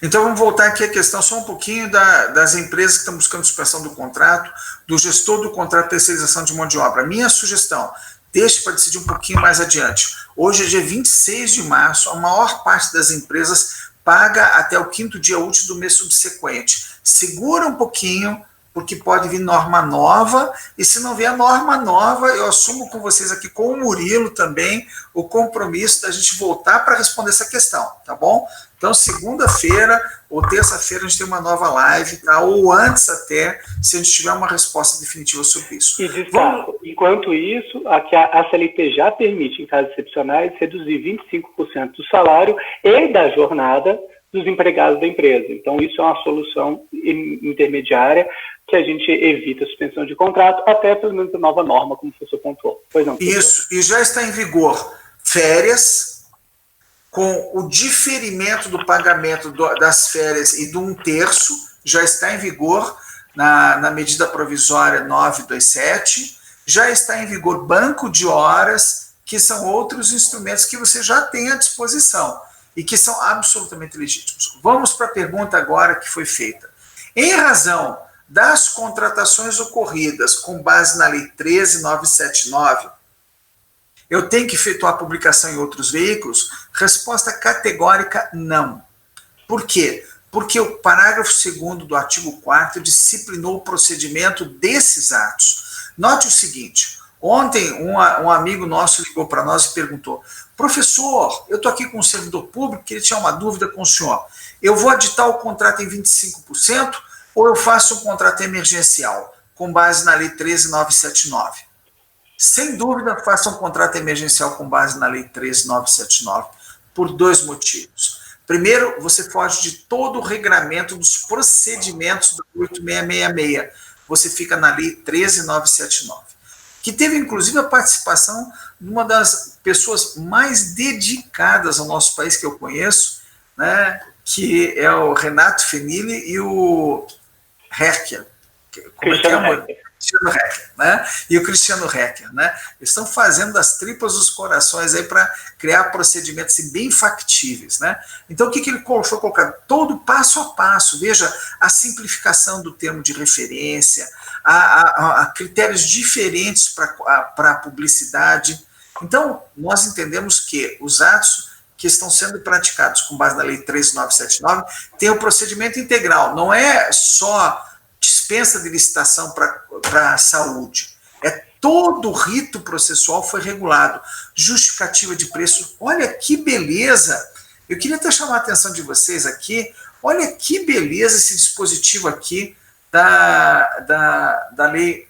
Então, vamos voltar aqui à questão só um pouquinho das empresas que estão buscando suspensão do contrato, do gestor do contrato de terceirização de mão de obra. Minha sugestão, deixe para decidir um pouquinho mais adiante. Hoje é dia 26 de março, a maior parte das empresas paga até o 5º dia útil do mês subsequente. Segura um pouquinho, porque pode vir norma nova, e se não vier norma nova, eu assumo com vocês aqui, com o Murilo também, o compromisso da gente voltar para responder essa questão, tá bom? Então, segunda-feira ou terça-feira a gente tem uma nova live, tá? Ou antes até, se a gente tiver uma resposta definitiva sobre isso.
E destaco, enquanto isso, a CLT já permite, em casos excepcionais, reduzir 25% do salário e da jornada dos empregados da empresa. Então, isso é uma solução intermediária que a gente evita a suspensão de contrato, até pelo menos a nova norma, como o professor pontuou. Pois não, professor?
Isso, e já está em vigor férias, com o diferimento do pagamento das férias e de 1/3, já está em vigor na medida provisória 927, já está em vigor banco de horas, que são outros instrumentos que você já tem à disposição e que são absolutamente legítimos. Vamos para a pergunta agora que foi feita. Em razão das contratações ocorridas com base na Lei 13.979, eu tenho que efetuar publicação em outros veículos? Resposta categórica, não. Por quê? Porque o parágrafo 2º do artigo 4º disciplinou o procedimento desses atos. Note o seguinte, ontem um amigo nosso ligou para nós e perguntou: professor, eu estou aqui com um servidor público que ele tinha uma dúvida com o senhor. Eu vou aditar o contrato em 25% ou eu faço um contrato emergencial com base na Lei 13.979? Sem dúvida, faça um contrato emergencial com base na Lei 13.979 por 2 motivos. Primeiro, você foge de todo o regramento dos procedimentos do 8666. Você fica na Lei 13.979, que teve, inclusive, a participação de uma das pessoas mais dedicadas ao nosso país que eu conheço, né, que é o Renato Fenili e o Herker. Cristiano Herker, né? E o Cristiano Herker, né? Eles estão fazendo das tripas dos corações aí para criar procedimentos assim, bem factíveis, né? Então, o que ele foi colocado? Todo passo a passo. Veja, a simplificação do termo de referência, a critérios diferentes para a publicidade. Então, nós entendemos que os atos que estão sendo praticados com base na Lei 13.979 têm o procedimento integral. Não é só dispensa de licitação para a saúde. Todo o rito processual foi regulado. Justificativa de preço. Olha que beleza! Eu queria até chamar a atenção de vocês aqui. Olha que beleza esse dispositivo aqui da Lei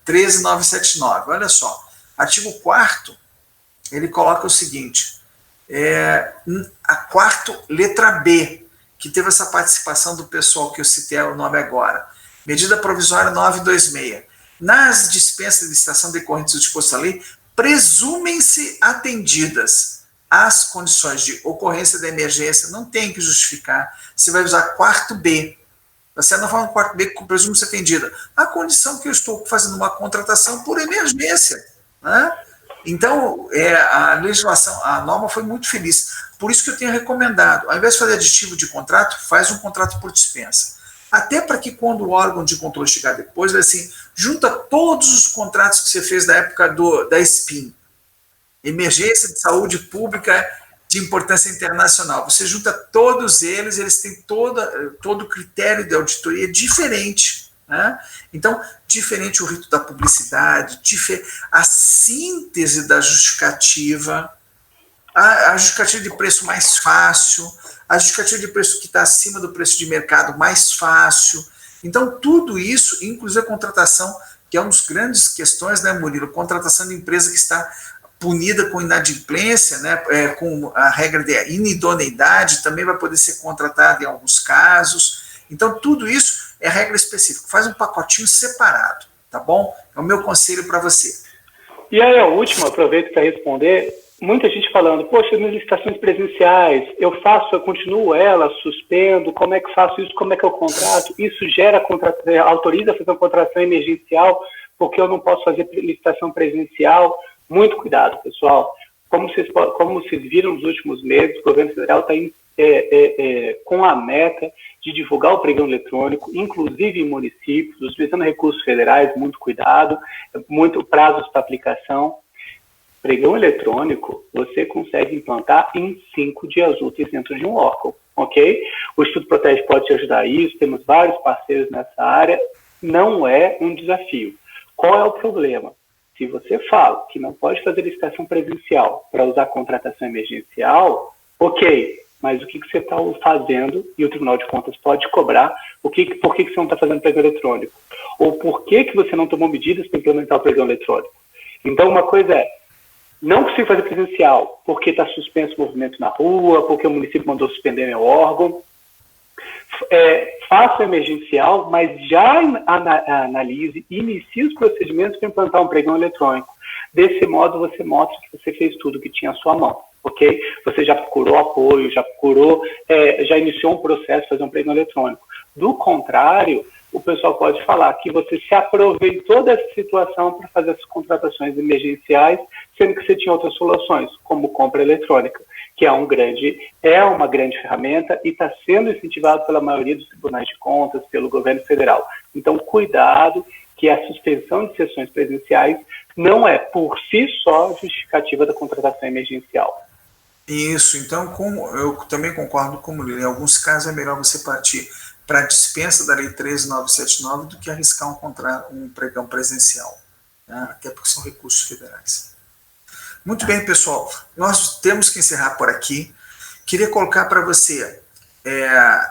13.979. Olha só. Artigo 4º, ele coloca o seguinte. A 4º, letra B, que teve essa participação do pessoal que eu citei o nome agora. Medida provisória 926. Nas dispensas de licitação decorrentes do disposto da lei, presumem-se atendidas as condições de ocorrência da emergência, não tem que justificar. Você vai usar 4º B. Você não fala no 4º B que presume-se atendida. A condição que eu estou fazendo uma contratação por emergência, né? Então, a legislação, a norma foi muito feliz. Por isso que eu tenho recomendado, ao invés de fazer aditivo de contrato, faz um contrato por dispensa. Até para que quando o órgão de controle chegar depois, assim, junta todos os contratos que você fez da época da SPIN, Emergência de Saúde Pública de Importância Internacional. Você junta todos eles têm todo o critério de auditoria diferente. né? Então, diferente o rito da publicidade, a síntese da justificativa, a justificativa de preço mais fácil, a justificativa de preço que está acima do preço de mercado mais fácil. Então, tudo isso, inclusive a contratação, que é uma das grandes questões, né, Murilo? Contratação de empresa que está punida com inadimplência, né, com a regra de inidoneidade, também vai poder ser contratada em alguns casos. Então, tudo isso é regra específica. Faz um pacotinho separado, tá bom? É o meu conselho para você.
E aí, a última, aproveito para responder. Muita gente falando, poxa, minhas licitações presenciais, eu continuo ela, suspendo, como é que faço isso, como é que eu contrato? Isso autoriza a fazer uma contratação emergencial, porque eu não posso fazer licitação presencial. Muito cuidado, pessoal. Como vocês viram nos últimos meses, o governo federal está com a meta de divulgar o pregão eletrônico, inclusive em municípios, utilizando recursos federais, muito cuidado, muito prazos para aplicação. Pregão eletrônico, você consegue implantar em 5 dias úteis dentro de um órgão, ok? O Instituto Protege pode te ajudar a isso, temos vários parceiros nessa área, não é um desafio. Qual é o problema? Se você fala que não pode fazer licitação presencial para usar contratação emergencial, ok, mas o que você está fazendo, e o Tribunal de Contas pode cobrar, por que você não está fazendo pregão eletrônico? Ou por que você não tomou medidas para implementar o pregão eletrônico? Então, uma coisa é, não consigo fazer presencial porque está suspenso o movimento na rua, porque o município mandou suspender meu órgão. Faça emergencial, mas já analise e inicie os procedimentos para implantar um pregão eletrônico. Desse modo, você mostra que você fez tudo que tinha à sua mão, ok? Você já procurou apoio, já iniciou um processo de fazer um pregão eletrônico. Do contrário, o pessoal pode falar que você se aproveitou dessa situação para fazer as contratações emergenciais, sendo que você tinha outras soluções, como compra eletrônica, que é uma grande ferramenta e está sendo incentivado pela maioria dos tribunais de contas, pelo governo federal. Então, cuidado, que a suspensão de sessões presenciais não é, por si só, justificativa da contratação emergencial.
Isso, então, eu também concordo com o Murilo. Em alguns casos é melhor você partir para a dispensa da Lei 13.979 do que arriscar um pregão presencial, né? Até porque são recursos federais. Muito bem, pessoal, nós temos que encerrar por aqui. Queria colocar para você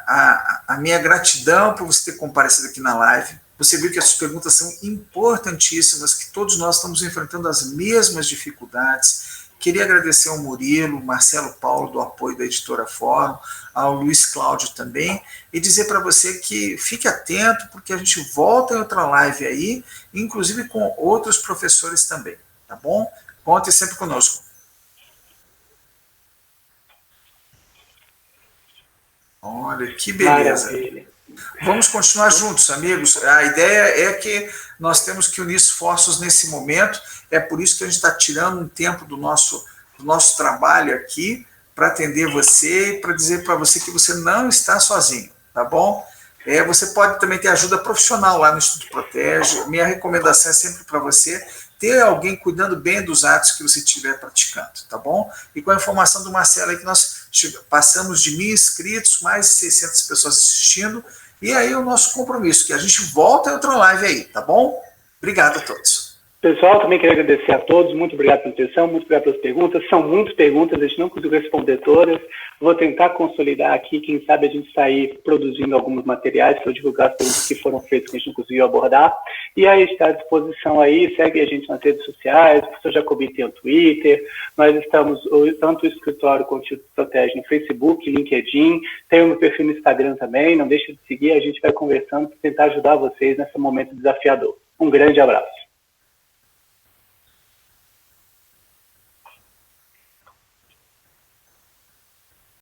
a minha gratidão por você ter comparecido aqui na live. Você viu que as perguntas são importantíssimas, que todos nós estamos enfrentando as mesmas dificuldades. Queria agradecer ao Murilo, Marcelo Paulo, do apoio da Editora Fórum, ao Luiz Cláudio também, e dizer para você que fique atento, porque a gente volta em outra live aí, inclusive com outros professores também, tá bom? Conte sempre conosco. Olha, que beleza.
Maravilha.
Vamos continuar juntos, amigos. A ideia é que nós temos que unir esforços nesse momento. É por isso que a gente está tirando um tempo do nosso trabalho aqui para atender você e para dizer para você que você não está sozinho, tá bom? Você pode também ter ajuda profissional lá no Instituto Protege. Minha recomendação é sempre para você ter alguém cuidando bem dos atos que você estiver praticando, tá bom? E com a informação do Marcelo aí que nós passamos de 1.000 inscritos, mais de 600 pessoas assistindo, e aí o nosso compromisso, que a gente volta em outra live aí, tá bom? Obrigado a todos.
Pessoal, também queria agradecer a todos, muito obrigado pela atenção, muito obrigado pelas perguntas, são muitas perguntas, a gente não conseguiu responder todas, vou tentar consolidar aqui, quem sabe a gente sair produzindo alguns materiais para divulgar as perguntas que foram feitas que a gente não conseguiu abordar, e aí está à disposição aí, segue a gente nas redes sociais, o professor Jacobi tem o Twitter, nós estamos, tanto o escritório quanto o Instituto Protege no Facebook, LinkedIn, tem o meu perfil no Instagram também, não deixe de seguir, a gente vai conversando para tentar ajudar vocês nesse momento desafiador. Um grande abraço.